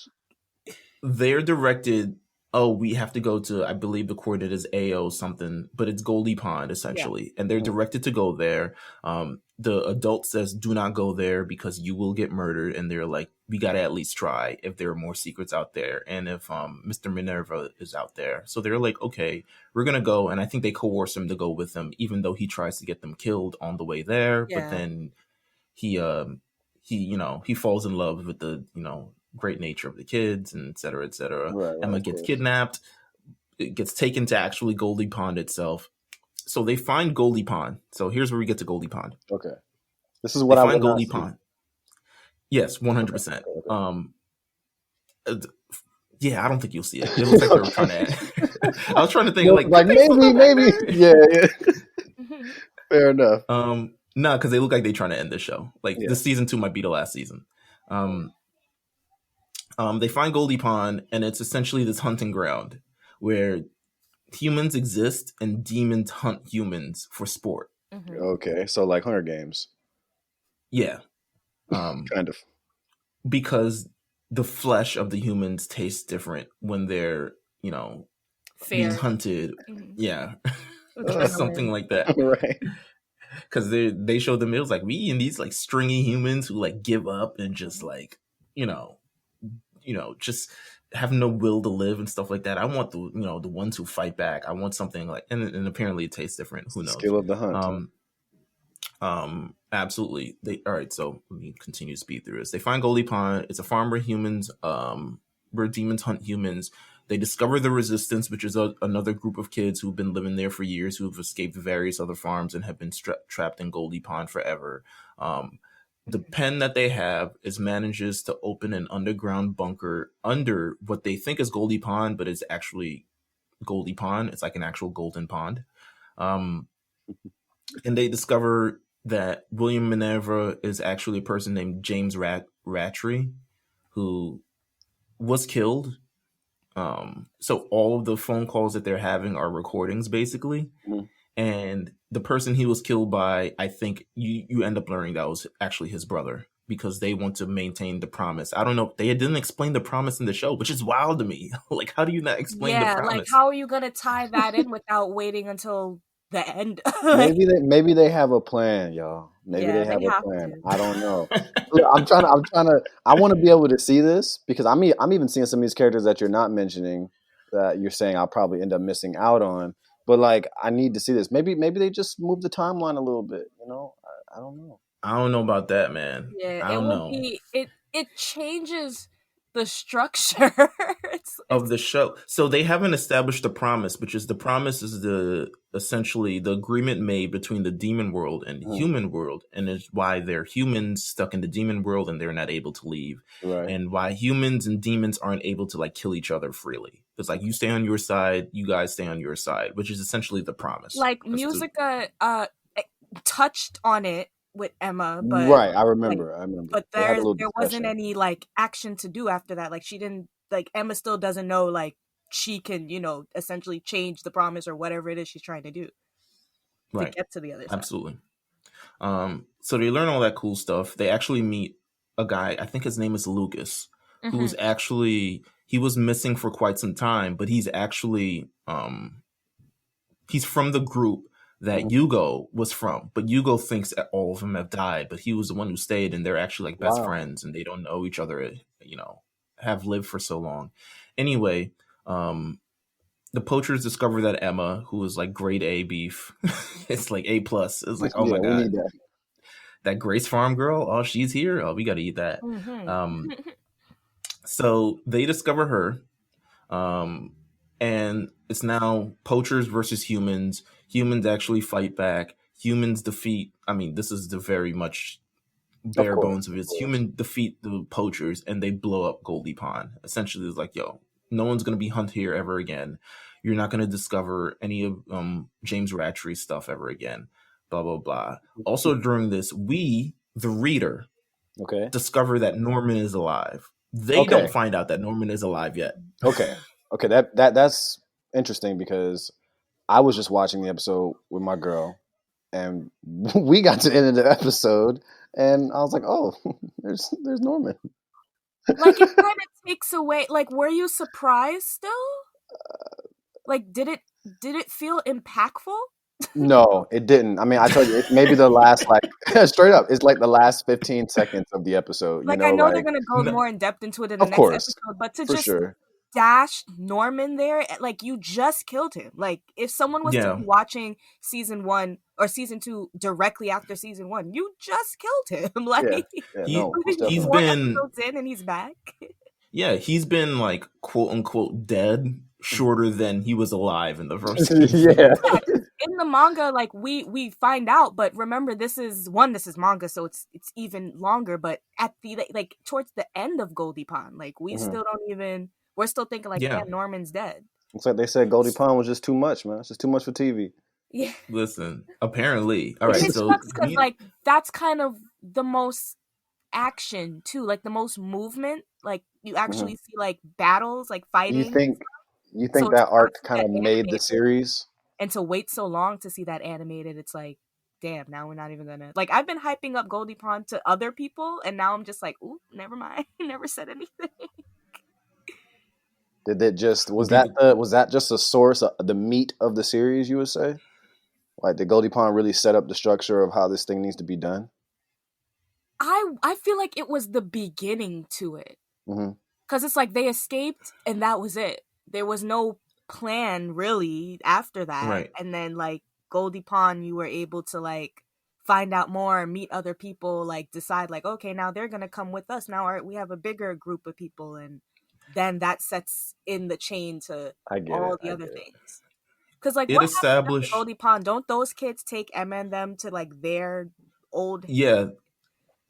They're directed oh, we have to go to, I believe the coordinate is AO something, but it's Goldie Pond essentially, and they're directed to go there. The adult says, do not go there because you will get murdered, and they're like, we gotta at least try if there are more secrets out there, and if Mr. Minerva is out there. So they're like, okay, we're gonna go, and I think they coerce him to go with them, even though he tries to get them killed on the way there. But then he he falls in love with the great nature of the kids, and et cetera, et cetera. Right, Emma gets kidnapped. It gets taken to actually Goldie Pond itself. So they find Goldie Pond. So here's where we get to Goldie Pond. Okay, this is what they I find would Goldie Pond. Yes, 100%. Yeah, I don't think you'll see it. It looks like they were trying to. I was trying to think like maybe. Yeah. Fair enough. No, because they look like they're trying to end the show. Like this season 2 might be the last season. They find Goldie Pond, and it's essentially this hunting ground where humans exist and demons hunt humans for sport. Okay, so like Hunger Games. Yeah. Kind of. Because the flesh of the humans tastes different when they're, being hunted. Yeah. Something like that. Right. Because they show the Meelz like, we and these like stringy humans who like give up and just like, just have no will to live and stuff like that. I want the the ones who fight back. I want something like, and apparently it tastes different. Who knows? Skill of the hunt. Absolutely. All right. So let me continue to speed through this. They find Goldie Pond. It's a farm where humans, where demons hunt humans. They discover the Resistance, which is another group of kids who've been living there for years, who have escaped various other farms and have been trapped in Goldie Pond forever. The pen that they have manages to open an underground bunker under what they think is Goldie Pond, but it's actually Goldie Pond. It's like an actual golden pond. And they discover that William Minerva is actually a person named James Rattray, who was killed. So all of the phone calls that they're having are recordings, basically. And the person he was killed by, I think you end up learning that was actually his brother, because they want to maintain the promise. I don't know. They didn't explain the promise in the show, which is wild to me. Like, how do you not explain the promise? Like, how are you going to tie that in without waiting until the end? maybe they have a plan, y'all. Maybe they have a plan. I don't know. Look, I want to be able to see this, because I'm even seeing some of these characters that you're not mentioning that you're saying I'll probably end up missing out on. But like, I need to see this. Maybe they just move the timeline a little bit. I don't know. I don't know about that, man. Yeah, I don't know. It changes the structure of the show. So they haven't established the promise, which is essentially the agreement made between the demon world and human world, and it's why they're humans stuck in the demon world and they're not able to leave, and why humans and demons aren't able to like kill each other freely. It's like, you stay on your side, you guys stay on your side, which is essentially the promise. Like, Musica touched on it with Emma, but right, I remember. But there wasn't any like action to do after that. Like, she didn't, like, Emma still doesn't know like she can, essentially change the promise or whatever it is she's trying to do to get to the other side. Absolutely. So they learn all that cool stuff. They actually meet a guy, I think his name is Lucas, who's actually, he was missing for quite some time, but he's actually he's from the group that Yugo was from, but Yugo thinks that all of them have died, but he was the one who stayed, and they're actually like best friends, and they don't know each other, have lived for so long. Anyway, the poachers discover that Emma, who is like grade A beef, it's like A+. It's like, oh my God, that Grace Farm girl, oh, she's here. Oh, we got to eat that. So they discover her, and it's now poachers versus humans. Humans actually fight back. Humans defeat. I mean, this is the very much bare bones of it. Human defeat the poachers, and they blow up Goldie Pond. Essentially, it's like, yo, no one's gonna be hunted here ever again. You're not gonna discover any of James Rattray's stuff ever again. Blah blah blah. Also, during this, we, the reader, discover that Norman is alive. They don't find out that Norman is alive yet. Okay. That's interesting, because I was just watching the episode with my girl, and we got to the end of the episode, and I was like, "Oh, there's Norman." Like, it kind of takes away. Like, were you surprised still? Like, did it feel impactful? No, it didn't. I mean, I told you, it's maybe the last, like, straight up, it's like the last 15 seconds of the episode, Like, I know they're going to go more in depth into it in the of next course, episode, but to for just sure. dash Norman there, like, you just killed him. Like, if someone was to be watching season 1 or season 2 directly after season 1, you just killed him. Like, he's 4 episodes in and he's back. Yeah, he's been like quote unquote dead shorter than he was alive in the first season. Yeah. In the manga, like we find out, but remember, this is manga, so it's even longer. But at the like towards the end of Goldie Pond, like we still don't even, we're still thinking like, damn, Norman's dead. It's like they said Goldie Pond was just too much, man. It's just too much for TV. Yeah. Listen, apparently, all right. It So sucks because like that's kind of the most action too, like the most movement. Like you actually see like battles, like fighting. You think that arc kind of made the series? And to wait so long to see that animated, it's like, damn, now we're not even gonna, like, I've been hyping up Goldie Pond to other people, and now I'm just like, ooh, never mind. Never said anything. Did it just, was that just a source of the meat of the series, you would say? Like, did Goldie Pond really set up the structure of how this thing needs to be done? I feel like it was the beginning to it. Because it's like they escaped, and that was it. There was no plan really after that. Right. And then like Goldie Pond, you were able to like find out more, meet other people, like decide like, okay, now they're gonna come with us. Now we have a bigger group of people, and then that sets in the chain to all the other things. Because like, what happened to Goldie Pond? Don't those kids take Emma and them to like their old? Yeah.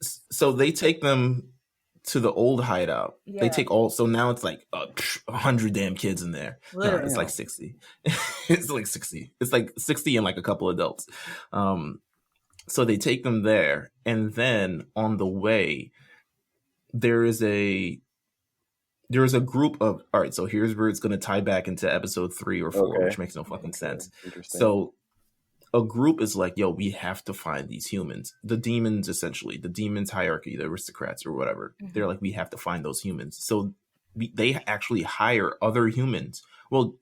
So they take them to the old hideout. Yeah. They take so now it's like 100 damn kids in there. No, it's like 60. It's like 60. It's like 60 and like a couple adults. So they take them there, and then on the way, there is a group of, all right, so here's where it's going to tie back into episode 3 or 4, which makes no fucking sense. So a group is like, yo, we have to find these humans. The demons, essentially, the demons hierarchy, the aristocrats or whatever. They're like, we have to find those humans. So they actually hire other humans. Well,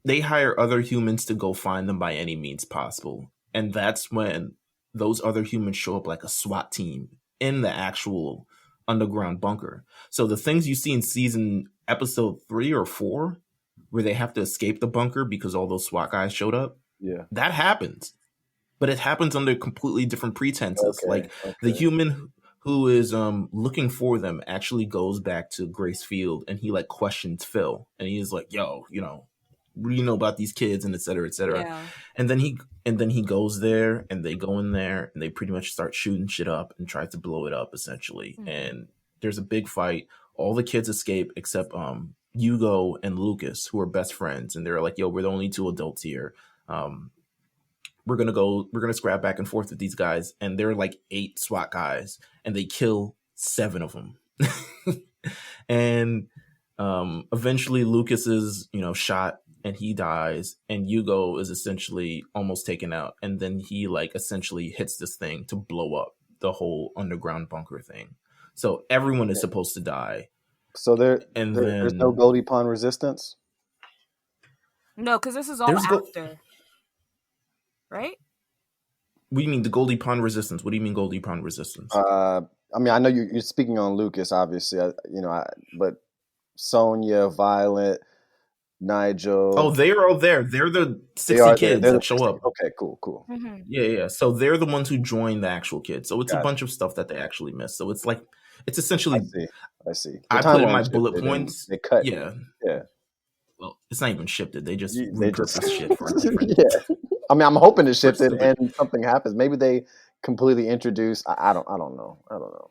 they hire other humans to go find them by any means possible. And that's when those other humans show up like a SWAT team in the actual underground bunker. So the things you see in episode 3 or 4, where they have to escape the bunker because all those SWAT guys showed up, that happens, but it happens under completely different pretenses. The human who is looking for them actually goes back to Grace Field, and he like questions Phil, and he's like, yo, what do you know about these kids, and et cetera, et cetera. Yeah. And then he goes there, and they go in there, and they pretty much start shooting shit up and try to blow it up, essentially. And there's a big fight. All the kids escape except Hugo and Lucas, who are best friends, and they're like, yo, we're the only 2 adults here. We're gonna scrap back and forth with these guys, and they're like 8 SWAT guys, and they kill 7 of them. And eventually Lucas is shot, and he dies, and Hugo is essentially almost taken out, and then he like essentially hits this thing to blow up the whole underground bunker thing. So everyone is supposed to die. So there's no Goldie Pond resistance? No, because this is all after. Right? What do you mean the Goldie Pond resistance? What do you mean Goldie Pond resistance? I mean, I know you're speaking on Lucas, obviously. But Sonia, Violet, Nigel. Oh, they're all there. They're the 60 kids that show up. Okay, cool. Mm-hmm. Yeah. So they're the ones who join the actual kids. So it's a bunch of stuff that they actually missed. So it's like, it's essentially. I see. I put in my bullet points. They cut. Yeah. Well, it's not even shifted. They just repurpose shit for different. Yeah. I mean, I'm hoping to shift it and something happens. Maybe they completely introduce. I don't know.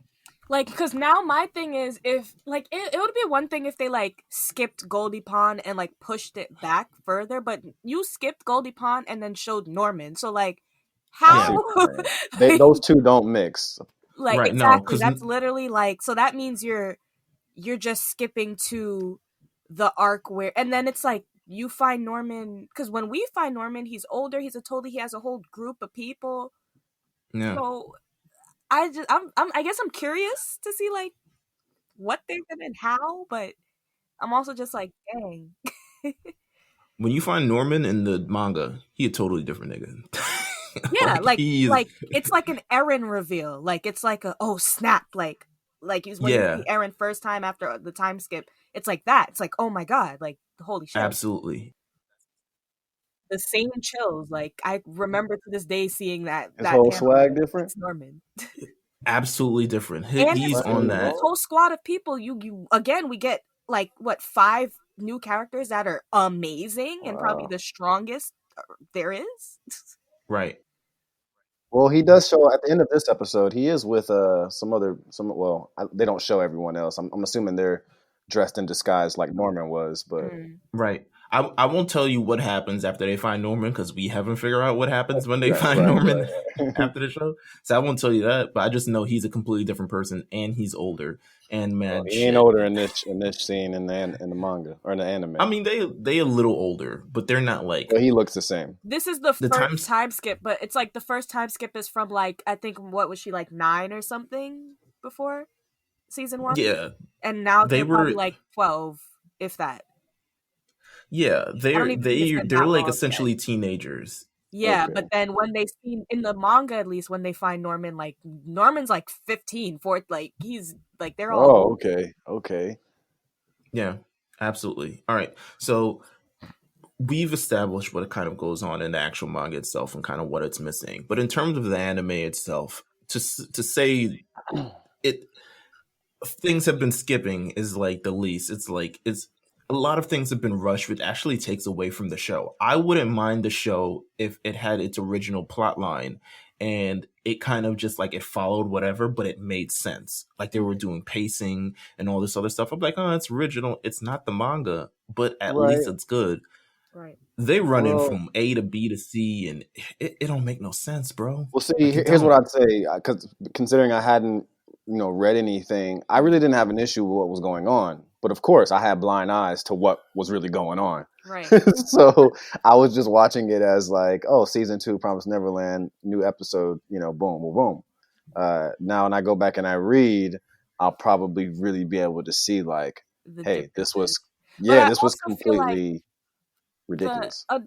Like, because now my thing is, if like it would be one thing if they like skipped Goldie Pond and like pushed it back further, but you skipped Goldie Pond and then showed Norman. So like, how those two don't mix? Like right, exactly. No, that's literally like, so that means you're just skipping to the arc where, and then it's like you find Norman, because when we find Norman, he's older. He has a whole group of people. Yeah. So I guess I'm curious to see like what they're gonna and how, but I'm also just like, dang. When you find Norman in the manga, he a totally different nigga. Yeah, like it's like an Eren reveal. Like it's like a oh snap, like when you see Eren first time after the time skip, it's like that. It's like, oh my god, like holy shit. Absolutely. The same chills. Like I remember to this day seeing that. His whole swag different. It's Norman. Absolutely different. He's on that whole squad of people. You again, we get like what 5 new characters that are amazing and probably the strongest there is. Right. Well, he does show at the end of this episode. He is with well, they don't show everyone else. I'm assuming they're dressed in disguise like Norman was, but right. I won't tell you what happens after they find Norman because we haven't figured out what happens when they find Norman after the show. So I won't tell you that, but I just know he's a completely different person and he's older. And man, he ain't older in this scene in the manga or in the anime. I mean, they a little older, but they're not like. Well, he looks the same. This is the first time skip, but it's like the first time skip is from like I think what was she like 9 or something before season 1? Yeah, and now they're probably like 12, if that. Yeah, they're like essentially teenagers. Yeah, okay. But then when they see in the manga, at least when they find Norman, like Norman's like 15, like he's like they're all. Oh, okay. Yeah, absolutely. All right, so we've established what kind of goes on in the actual manga itself and kind of what it's missing. But in terms of the anime itself, to say it, things have been skipping is like the least. It's like a lot of things have been rushed, which actually takes away from the show. I wouldn't mind the show if it had its original plot line and it kind of just like it followed whatever, but it made sense. Like they were doing pacing and all this other stuff. I'm like, oh, it's original. It's not the manga, but at least it's good. Right. They running from A to B to C and it don't make no sense, bro. Well, see, here's what I'd say. Because considering I hadn't, read anything, I really didn't have an issue with what was going on. But of course, I had blind eyes to what was really going on. Right. So I was just watching it as like, oh, season 2, Promised Neverland, new episode, boom, boom, boom. Now, when I go back and I read, I'll probably really be able to see like, hey, this was completely ridiculous. A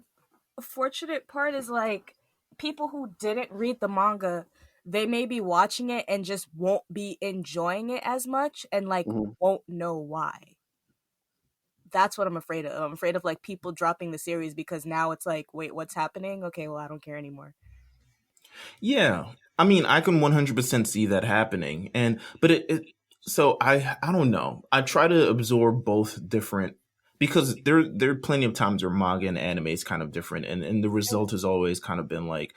fortunate part is like people who didn't read the manga, they may be watching it and just won't be enjoying it as much and like won't know why. That's what I'm afraid of. I'm afraid of like people dropping the series because now it's like, wait, what's happening? Okay, well, I don't care anymore. Yeah. I mean, I can 100% see that happening. But so I don't know. I try to absorb both different because there are plenty of times where manga and anime is kind of different. And the result has always kind of been like,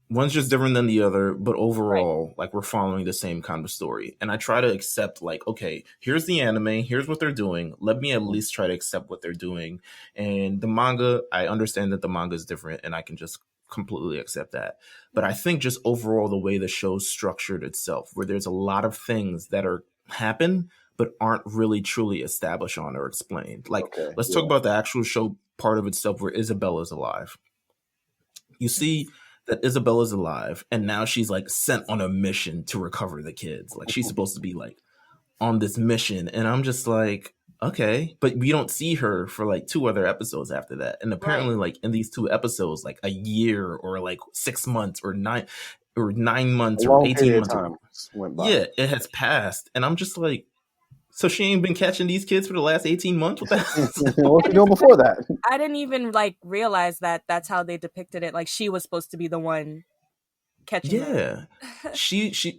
one's just different than the other, but overall, like we're following the same kind of story. And I try to accept like, okay, here's the anime, here's what they're doing. Let me at least try to accept what they're doing. And the manga, I understand that the manga is different and I can just completely accept that. But I think just overall the way the show's structured itself, where there's a lot of things that happen, but aren't really truly established on or explained. Like, let's talk about the actual show part of itself where Isabella's alive. You see that Isabella's alive, and now she's like sent on a mission to recover the kids. Like she's supposed to be like on this mission, and I'm just like, okay, but we don't see her for like 2 other episodes after that. And apparently, like in these 2 episodes, like a year or like 6 months or 9 months or 18 months went by. Yeah, it has passed, and I'm just like, so she ain't been catching these kids for the last 18 months? What was she doing before that? I didn't even like realize that that's how they depicted it. Like she was supposed to be the one catching them.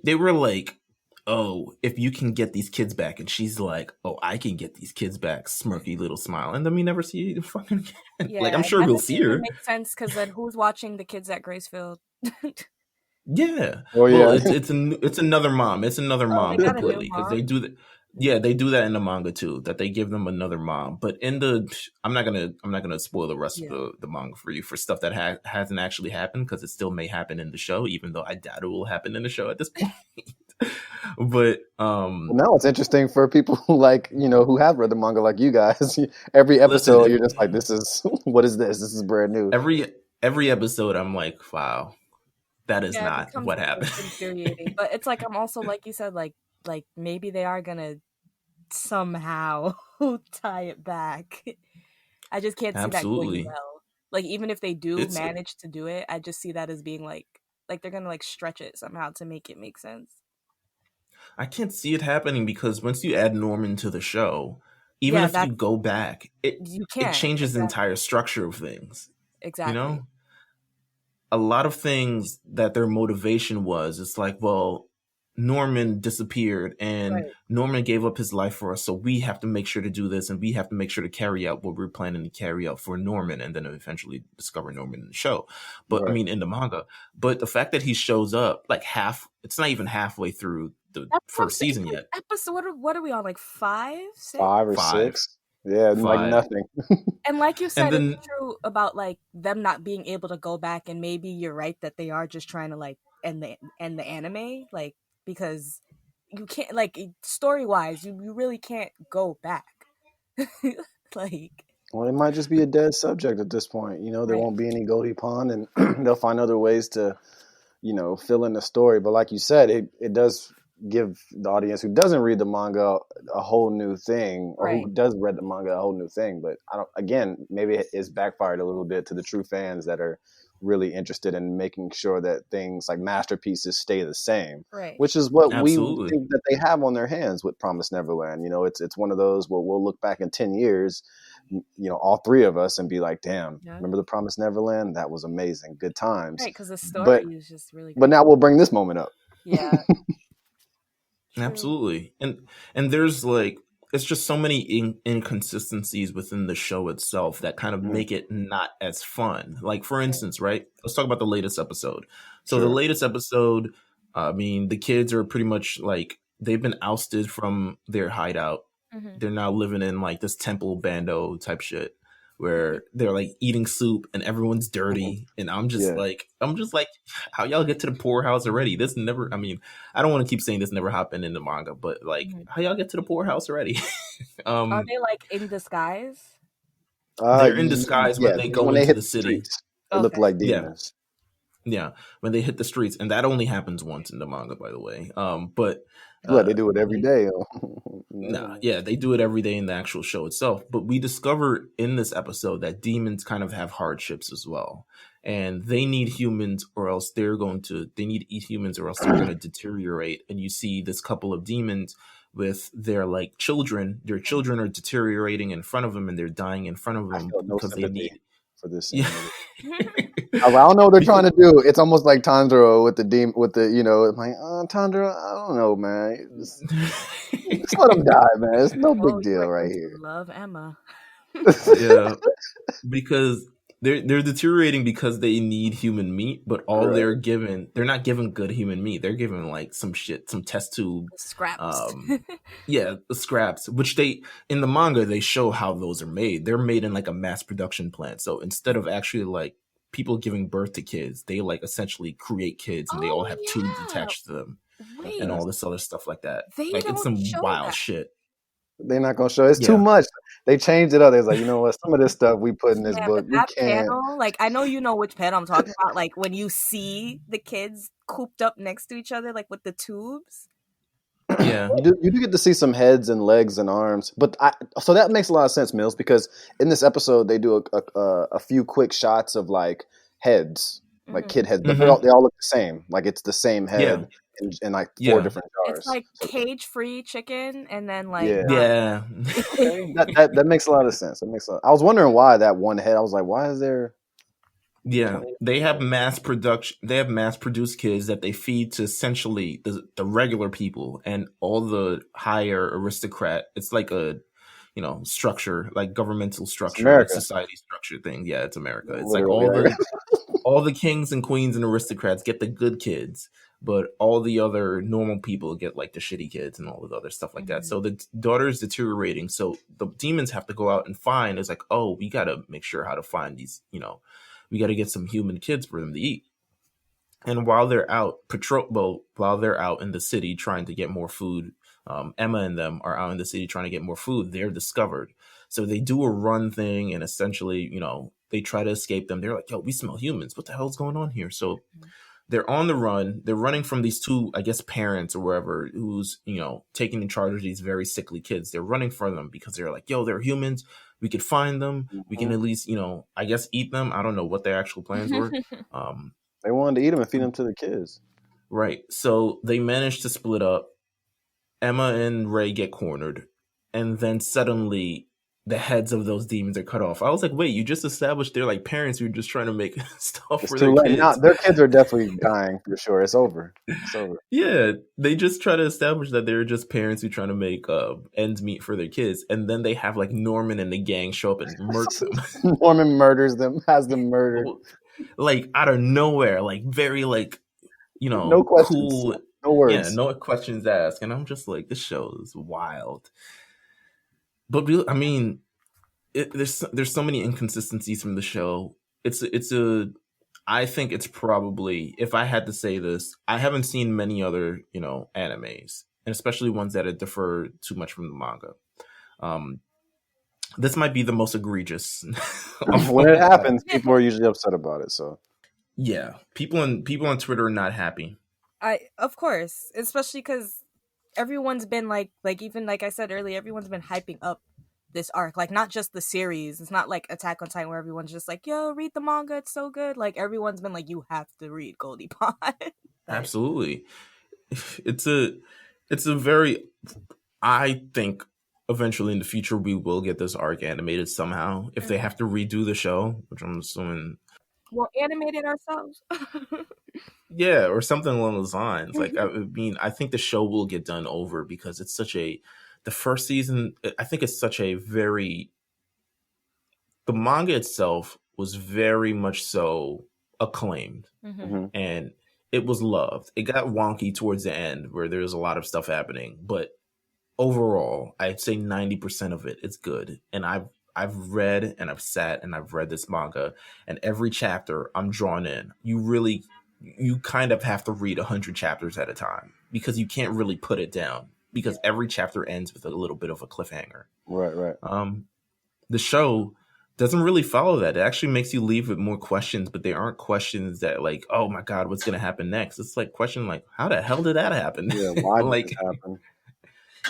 They were like, oh, if you can get these kids back. And she's like, oh, I can get these kids back. Smirky little smile. And then we never see her fucking again. Yeah, like, I'm sure we'll see her. Makes sense because then who's watching the kids at Gracefield? Yeah. Oh, yeah. Well, it's another mom. It's another mom completely because they do that. Yeah, they do that in the manga too. That they give them another mom, but in I'm not gonna spoil the rest of the manga for you for stuff that hasn't actually happened because it still may happen in the show, even though I doubt it will happen in the show at this point. But now it's interesting for people who who have read the manga like you guys. Every episode, you're just like, this is what is this? This is brand new. Every episode, I'm like, wow, that is not what happened. Infuriating, but it's like I'm also like you said, like maybe they are gonna somehow tie it back. I just can't see that going Absolutely. well. Like, even if they do It's manage to do it, I just see that as being like they're gonna like stretch it somehow to make it make sense. I can't see it happening because once you add Norman to the show, even Yeah, if you that's go back, you it can't changes the entire exactly. structure of things. You Exactly. know? A lot of things that their motivation was, it's like, well, Norman disappeared and Right. Norman gave up his life for us, so we have to make sure to do this and we have to make sure to carry out what we're planning to carry out for Norman, and then eventually discover Norman in the show. But I Right. mean in the manga. But the fact that he shows up like it's not even halfway through the That's what I'm first saying. season Like, yet. episode, what are we on? Like 5, 6? 5 or Five. 6. Yeah, like Five. nothing. And like you And said, it's then true about like them not being able to go back, and maybe you're right that they are just trying to like end the anime, like, because you can't, like, story wise, you really can't go back. Like, Well, it might just be a dead subject at this point. There right. won't be any Goldie Pond, and they'll find other ways to, fill in the story. But like you said, it does give the audience who doesn't read the manga a whole new thing, or Right. who does read the manga a whole new thing. But I don't. Again, maybe it's backfired a little bit to the true fans that are really interested in making sure that things like masterpieces stay the same, Right. which is what we absolutely. think that they have on their hands with Promised Neverland. It's one of those where we'll look back in 10 years, all three of us, and be like, damn, Yeah. remember the Promised Neverland? That was amazing. Good times. Right, because the story But is just really but great. now we'll bring this moment up. Yeah. True. Absolutely. And there's like it's just so many inconsistencies within the show itself that kind of Mhm. make it not as fun. Like for instance, right? Let's talk about the latest episode. So the Sure. latest episode, I mean, the kids are pretty much like they've been ousted from their hideout. Mhm. They're now living in like this temple bando type shit where they're like eating soup and everyone's dirty, and I'm just Yeah. like how y'all get to the poorhouse already? This never, I mean, I don't want to keep saying this never happened in the manga, but like Mhm. how y'all get to the poorhouse already? Are they like in disguise? They're in disguise when Yeah, they go when they into hit the the city. streets, they look Okay. like Yeah. demons. Yeah, when they hit the streets, and that only happens once in the manga, by the way. But What, they do it every day? nah, yeah, they do it every day in the actual show itself. But we discover in this episode that demons kind of have hardships as well, and they need humans, or else they need to eat humans, or else they're going to deteriorate. And you see this couple of demons with their like children. Their children are deteriorating in front of them, and they're dying in front of I them feel no because they sympathy need. for this Yeah. scene. I don't know what they're trying to do. It's almost like Tanjiro with the demon, with the, I'm like, Tanjiro, I don't know, man. Just let him die, man. It's no big Oh, deal you're right going here. to love Emma. Yeah, because they're deteriorating because they need human meat, but all Right. they're not given good human meat. They're given like some shit, some test tube, Scraps. yeah, the scraps, which they in the manga they show how those are made. They're made in like a mass production plant. So instead of actually like people giving birth to kids, they like essentially create kids, and they all Oh, have tubes yeah. attached to them Wait, and all this other stuff like that. they Like it's don't some show wild that. shit. They're not gonna show. It's too Yeah. much. They changed it up. They was like, you know what? Some of this stuff we put in this Yeah, book, but we that can't. panel, like, I know you know which panel I'm talking about. Like when you see the kids cooped up next to each other, like with the tubes. Yeah. You do get to see some heads and legs and arms, but so that makes a lot of sense, Meelz, because in this episode they do a few quick shots of like heads, like kid heads, but they all look the same. Like it's the same head in like 4 different jars. It's like cage-free chicken, and then like Yeah. Okay. That makes a lot of sense. I was wondering why that one head. I was like, why is there? Yeah, they have mass production. They have mass-produced kids that they feed to essentially the regular people and all the higher aristocrat. It's like a, structure, like governmental structure, like society structure thing. Yeah, it's America. It's Literally, like all the kings and queens and aristocrats get the good kids, but all the other normal people get like the shitty kids and all the other stuff like that. So the daughter is deteriorating. So the demons have to go out and find. It's like, oh, we got to make sure how to find these, we got to get some human kids for them to eat. And while they're out while they're out in the city trying to get more food, Emma and them are out in the city trying to get more food. They're discovered. So they do a run thing, and essentially, they try to escape them. They're like, yo, we smell humans. What the hell's going on here? So they're on the run. They're running from these two, I guess, parents or wherever who's, taking in charge of these very sickly kids. They're running from them because they're like, yo, they're humans. We could find them. We can at least, I guess, eat them. I don't know what their actual plans were. They wanted to eat them and feed them to the kids. Right. So they managed to split up. Emma and Ray get cornered. And then suddenly the heads of those demons are cut off. I was like, wait, you just established they're like parents who are just trying to make stuff for their kids. Now, their kids are definitely dying for sure. It's over. Yeah, they just try to establish that they're just parents who are trying to make ends meet for their kids. And then they have like Norman and the gang show up and murder them. Norman murders them, has them murdered. Like out of nowhere, like very like, no questions, cool. No words. Yeah, no questions asked. And I'm just like, this show is wild. But I mean, there's so many inconsistencies from the show. I think it's probably, if I had to say this, I haven't seen many other, animes, and especially ones that differ too much from the manga. This might be the most egregious. When it happens, people are usually upset about it. So yeah, people on Twitter are not happy. Of course, especially because everyone's been like even like I said earlier, everyone's been hyping up this arc, like not just the series. It's not like Attack on Titan where everyone's just like, yo, read the manga, it's so good. Like everyone's been like, you have to read Goldie Pond. Absolutely. It's a very, I think eventually in the future we will get this arc animated somehow if they have to redo the show, which I'm assuming we'll animate it ourselves. Yeah, or something along those lines. Like, I mean, I think the show will get done over because it's the first season, I think it's the manga itself was very much so acclaimed and it was loved. It got wonky towards the end where there was a lot of stuff happening, but overall, I'd say 90% of it is good. And I've read and I've sat and I've read this manga, and every chapter I'm drawn in. You kind of have to read 100 chapters at a time because you can't really put it down because every chapter ends with a little bit of a cliffhanger. Right. The show doesn't really follow that. It actually makes you leave with more questions, but they aren't questions that like, oh my God, what's going to happen next? It's like question like, how the hell did that happen? Yeah, why did it happen?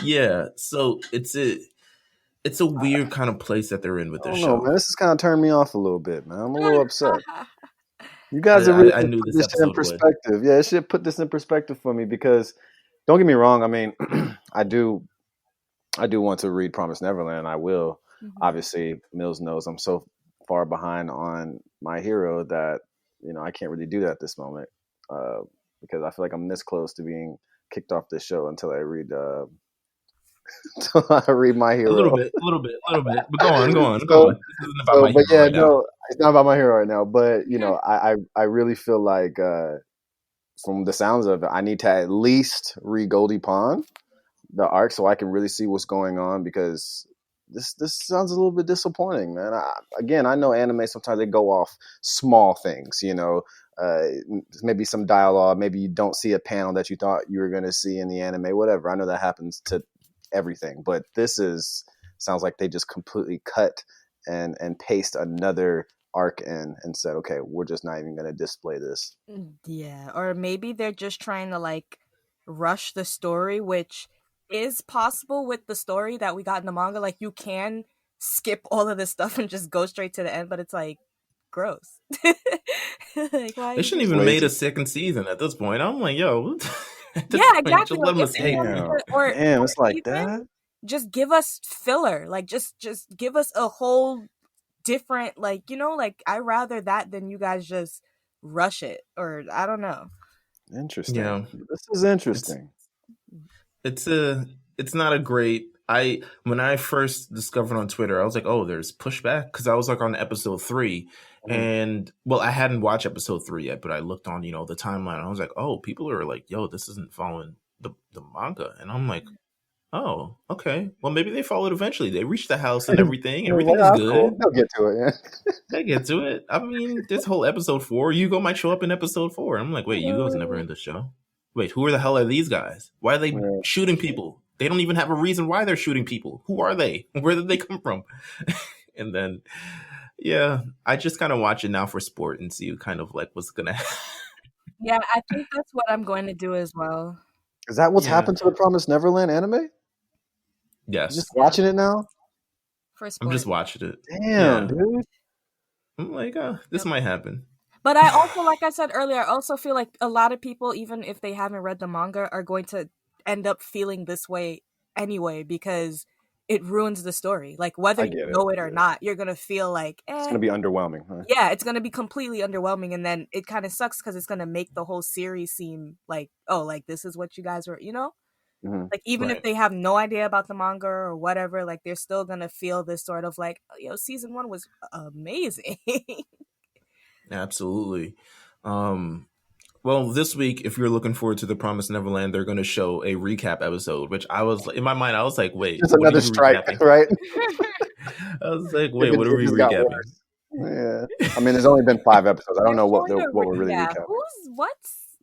Yeah, so it's a weird kind of place that they're in with this show. Man. This has kind of turned me off a little bit, man. I'm a little upset. You guys are really I knew this in perspective. Yeah, it should put this in perspective for me because don't get me wrong. I mean, I do want to read Promised Neverland. I will. Obviously, Meelz knows I'm so far behind on My Hero that I can't really do that at this moment because I feel like I'm this close to being kicked off this show until I read. I read My Hero. A little bit. But go on. This isn't about My Hero right now. It's not about My Hero right now. But I really feel like from the sounds of it, I need to at least read Goldie Pond, the arc, so I can really see what's going on because this sounds a little bit disappointing, man. I know anime sometimes they go off small things, maybe some dialogue, maybe you don't see a panel that you thought you were going to see in the anime, whatever. I know that happens to everything, but sounds like they just completely cut and paste another arc in and said, okay, we're just not even going to display this. Yeah, or maybe they're just trying to like rush the story, which is possible with the story that we got in the manga. Like you can skip all of this stuff and just go straight to the end, but it's like gross. Like, they shouldn't even made a second season at this point. I'm like, yo. Exactly. Let them escape. Or it's like that. Just give us filler. Like just give us a whole different, like, I'd rather that than you guys just rush it, or I don't know. Interesting. Yeah. This is interesting. It's not a great. When I first discovered on Twitter, I was like, oh, there's pushback because I was like on episode 3. And well, I hadn't watched episode 3 yet, but I looked on, the timeline. And I was like, oh, people are like, yo, this isn't following the manga. And I'm like, oh, okay. Well, maybe they follow it eventually. They reach the house and everything. Everything is good. Cool. They'll get to it. Yeah. They get to it. I mean, this whole episode 4, Yugo might show up in episode 4. I'm like, wait, Yugo's never in the show. Wait, who the hell are these guys? Why are they shooting people? They don't even have a reason why they're shooting people. Who are they? Where did they come from? And then, yeah, I just kind of watch it now for sport and see kind of like what's going to happen. Yeah, I think that's what I'm going to do as well. Is that what's happened to the Promised Neverland anime? Yes. Just watching it now? For I'm just sport. watching it. Damn, dude. I'm like, this might happen. But I also, like I said earlier, I also feel like a lot of people, even if they haven't read the manga, are going to end up feeling this way anyway because it ruins the story. Like, whether you know it or not, you're going to feel like, it's going to be underwhelming. Huh? Yeah, it's going to be completely underwhelming. And then it kind of sucks because it's going to make the whole series seem like, oh, like, this is what you guys were, you know? Mm-hmm. Like, even if they have no idea about the manga or whatever, like, they're still going to feel this sort of like, oh, season 1 was amazing. Absolutely. Well, this week, if you're looking forward to the Promised Neverland, they're going to show a recap episode, which I was in my mind, I was like, wait, just another strike, recapping? Right? I was like, wait, what are we recapping? Yeah, I mean, there's only been 5 episodes. I don't know what we're really recapping.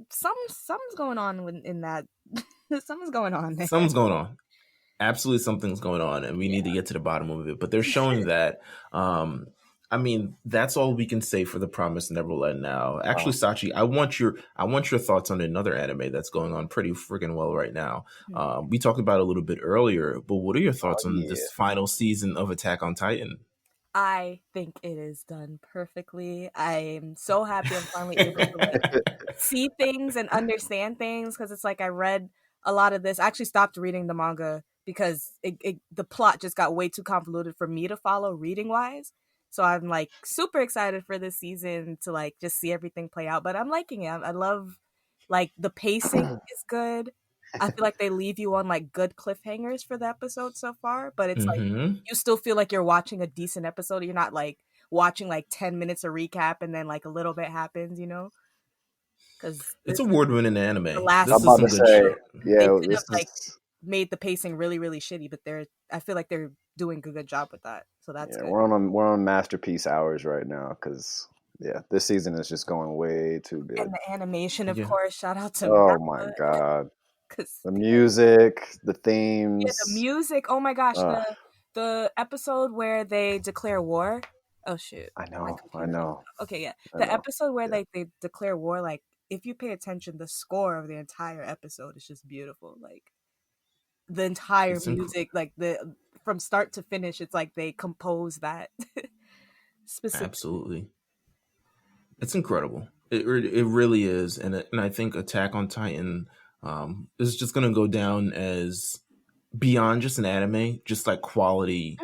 Something's going on in that. Something's going on there. Something's going on. Absolutely, something's going on, and we need to get to the bottom of it. But they're showing that. I mean, that's all we can say for the Promised Neverland now. Actually, Sachi, I want your thoughts on another anime that's going on pretty freaking well right now. We talked about it a little bit earlier, but what are your thoughts on this final season of Attack on Titan? I think it is done perfectly. I'm so happy I'm finally able to see things and understand things because it's like I read a lot of this. I actually stopped reading the manga because the plot just got way too convoluted for me to follow reading wise. So I'm like super excited for this season to like just see everything play out. But I'm liking it. I love like the pacing is good. I feel like they leave you on like good cliffhangers for the episode so far. But it's like you still feel like you're watching a decent episode. You're not like watching like 10 minutes of recap and then like a little bit happens, you know? Because it's award-winning anime. The last I'm about to say, they could have like made the pacing really, really shitty, but I feel like they're doing a good job with that. So that's good. We're on masterpiece hours right now because this season is just going way too good. And the animation, of course, shout out to my god, the music, the themes. Yeah, the music. Oh my gosh, the episode where they declare war. Oh shoot, I know. Okay, yeah, the episode where they declare war. Like, if you pay attention, the score of the entire episode is just beautiful. Like, the entire music, like from start to finish, it's like they compose that specifically. Absolutely, it's incredible. It really is, and I think Attack on Titan is just gonna go down as beyond just an anime, just like quality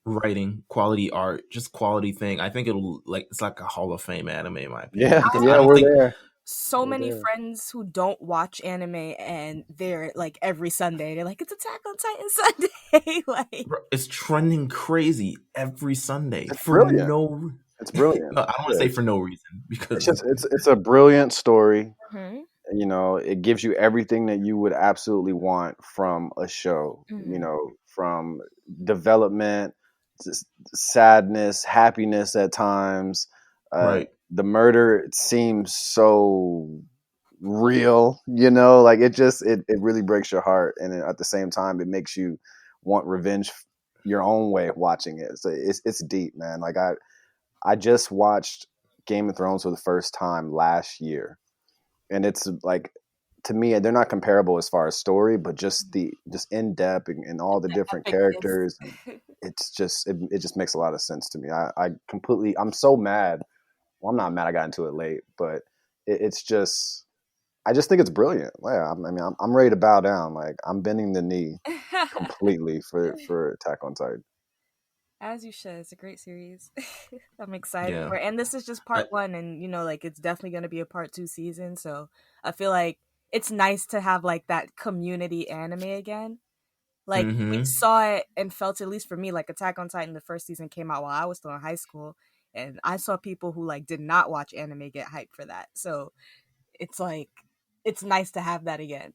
writing, quality art, just quality thing. I think it's like a Hall of Fame anime in my opinion. We're there. So many friends who don't watch anime and they're like every Sunday they're like, it's Attack on Titan Sunday. Like, it's trending crazy every Sunday. It's brilliant. It's brilliant. No, I don't want to say for no reason because it's a brilliant story. You know, it gives you everything that you would absolutely want from a show. You know, from development, sadness, happiness at times. Right. The murder seems so real, you know, like it really breaks your heart, and at the same time it makes you want revenge your own way of watching it. So it's deep, man. Like I just watched Game of Thrones for the first time last year, and it's like, to me, they're not comparable as far as story, but just in depth and all the different characters. It's just it just makes a lot of sense to me. I'm so mad. Well, I'm not mad I got into it late, but it's just, I just think it's brilliant. Yeah, I mean, I'm ready to bow down. Like, I'm bending the knee completely for Attack on Titan. As you should. It's a great series. I'm excited for it. And this is just part 1, and you know, like, it's definitely going to be a part 2 season. So I feel like it's nice to have like that community anime again. Like, we saw it and felt, at least for me, like Attack on Titan, the first season came out while I was still in high school. And I saw people who like did not watch anime get hyped for that. So it's like, it's nice to have that again.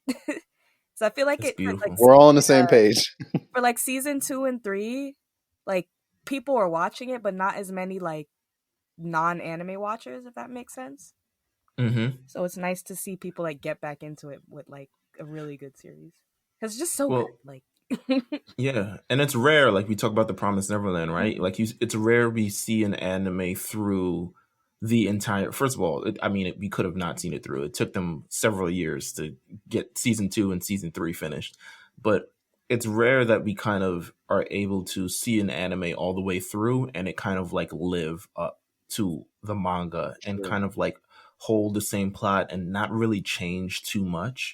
So I feel like we're all on the same page. For like season 2 and 3, like people are watching it, but not as many like non-anime watchers, if that makes sense. So it's nice to see people like get back into it with like a really good series. Because it's just so good. Like, yeah, and it's rare. Like we talk about the Promised Neverland, right? Like it's rare we see an anime through the entire. First of all, we could have not seen it through. It took them several years to get season 2 and season 3 finished, but it's rare that we kind of are able to see an anime all the way through and it kind of like live up to the manga and kind of like hold the same plot and not really change too much.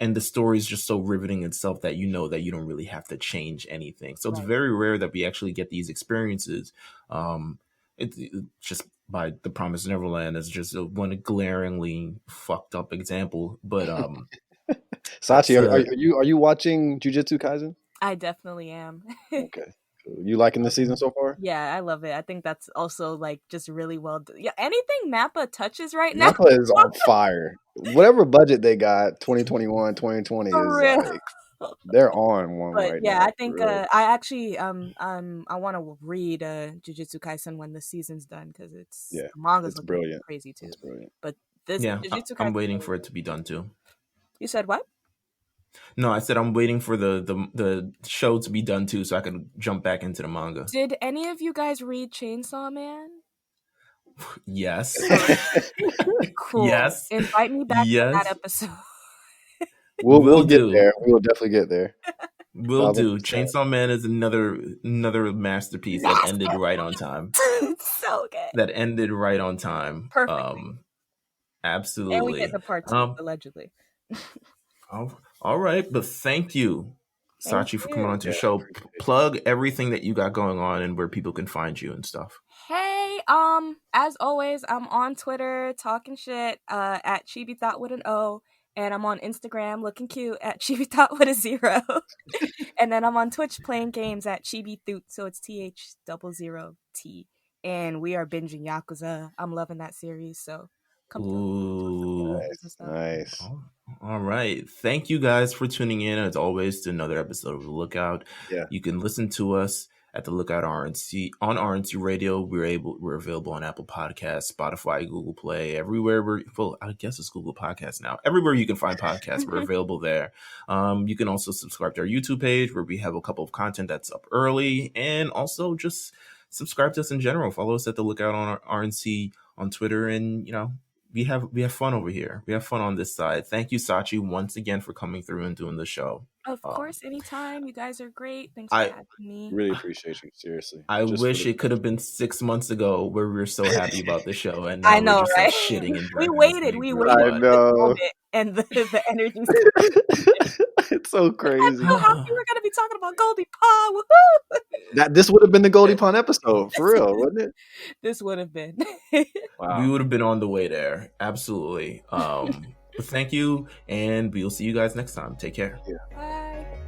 And the story is just so riveting itself that you know that you don't really have to change anything. So it's very rare that we actually get these experiences. It's just by The Promised Neverland is just one glaringly fucked up example. But Sachi, are you watching Jujutsu Kaisen? I definitely am. Okay. You liking the season so far? Yeah, I love it. I think that's also like just really well done. Yeah, anything Mappa touches right now. Mappa is on fire. Whatever budget they got, 2021, 2020 is like they're on one right now. Yeah, I think I actually I want to read Jujutsu Kaisen when the season's done because the manga's looking brilliant. Crazy too. It's brilliant. But this Jujutsu Kaisen, I'm waiting for it to be done too. You said what? No, I said I'm waiting for the show to be done too, so I can jump back into the manga. Did any of you guys read Chainsaw Man? Yes. Cool. Yes. Invite me back to that episode. We'll get there. We will definitely get there. We'll do. Chainsaw Man is another masterpiece that ended right on time. So good. That ended right on time. Perfectly. Absolutely. And we get the part 2, allegedly. All right, but thank you, Sachi, for coming on to the show. Plug everything that you got going on and where people can find you and stuff. Hey, as always, I'm on Twitter talking shit at Chibithot with an O, and I'm on Instagram looking cute at Chibithot with a 0, and then I'm on Twitch playing games at Chibithot, so it's TH00T, and we are binging Yakuza. I'm loving that series, so come through. Nice. All right. Thank you guys for tuning in, as always, to another episode of The Lookout. Yeah. You can listen to us at The Lookout RNC on RNC Radio. We're available on Apple Podcasts, Spotify, Google Play, everywhere. I guess it's Google Podcasts now. Everywhere you can find podcasts, we're available there. You can also subscribe to our YouTube page where we have a couple of content that's up early, and also just subscribe to us in general. Follow us at The Lookout on RNC on Twitter, and we have fun over here. We have fun on this side. Thank you, Sachi, once again for coming through and doing the show. Of course, anytime. You guys are great. Thanks for having me. Really appreciate you, seriously. I wish it could have been 6 months ago where we were so happy about the show, and now I know, we're just right? shitting and we waited. I know. And the energy. It's so crazy. I'm so happy we're gonna be talking about Goldie Pond. Woohoo! This would have been the Goldie Pond episode for real, wouldn't it? This would have been. Wow. We would have been on the way there. Absolutely. But thank you, and we'll see you guys next time. Take care. Yeah. Bye.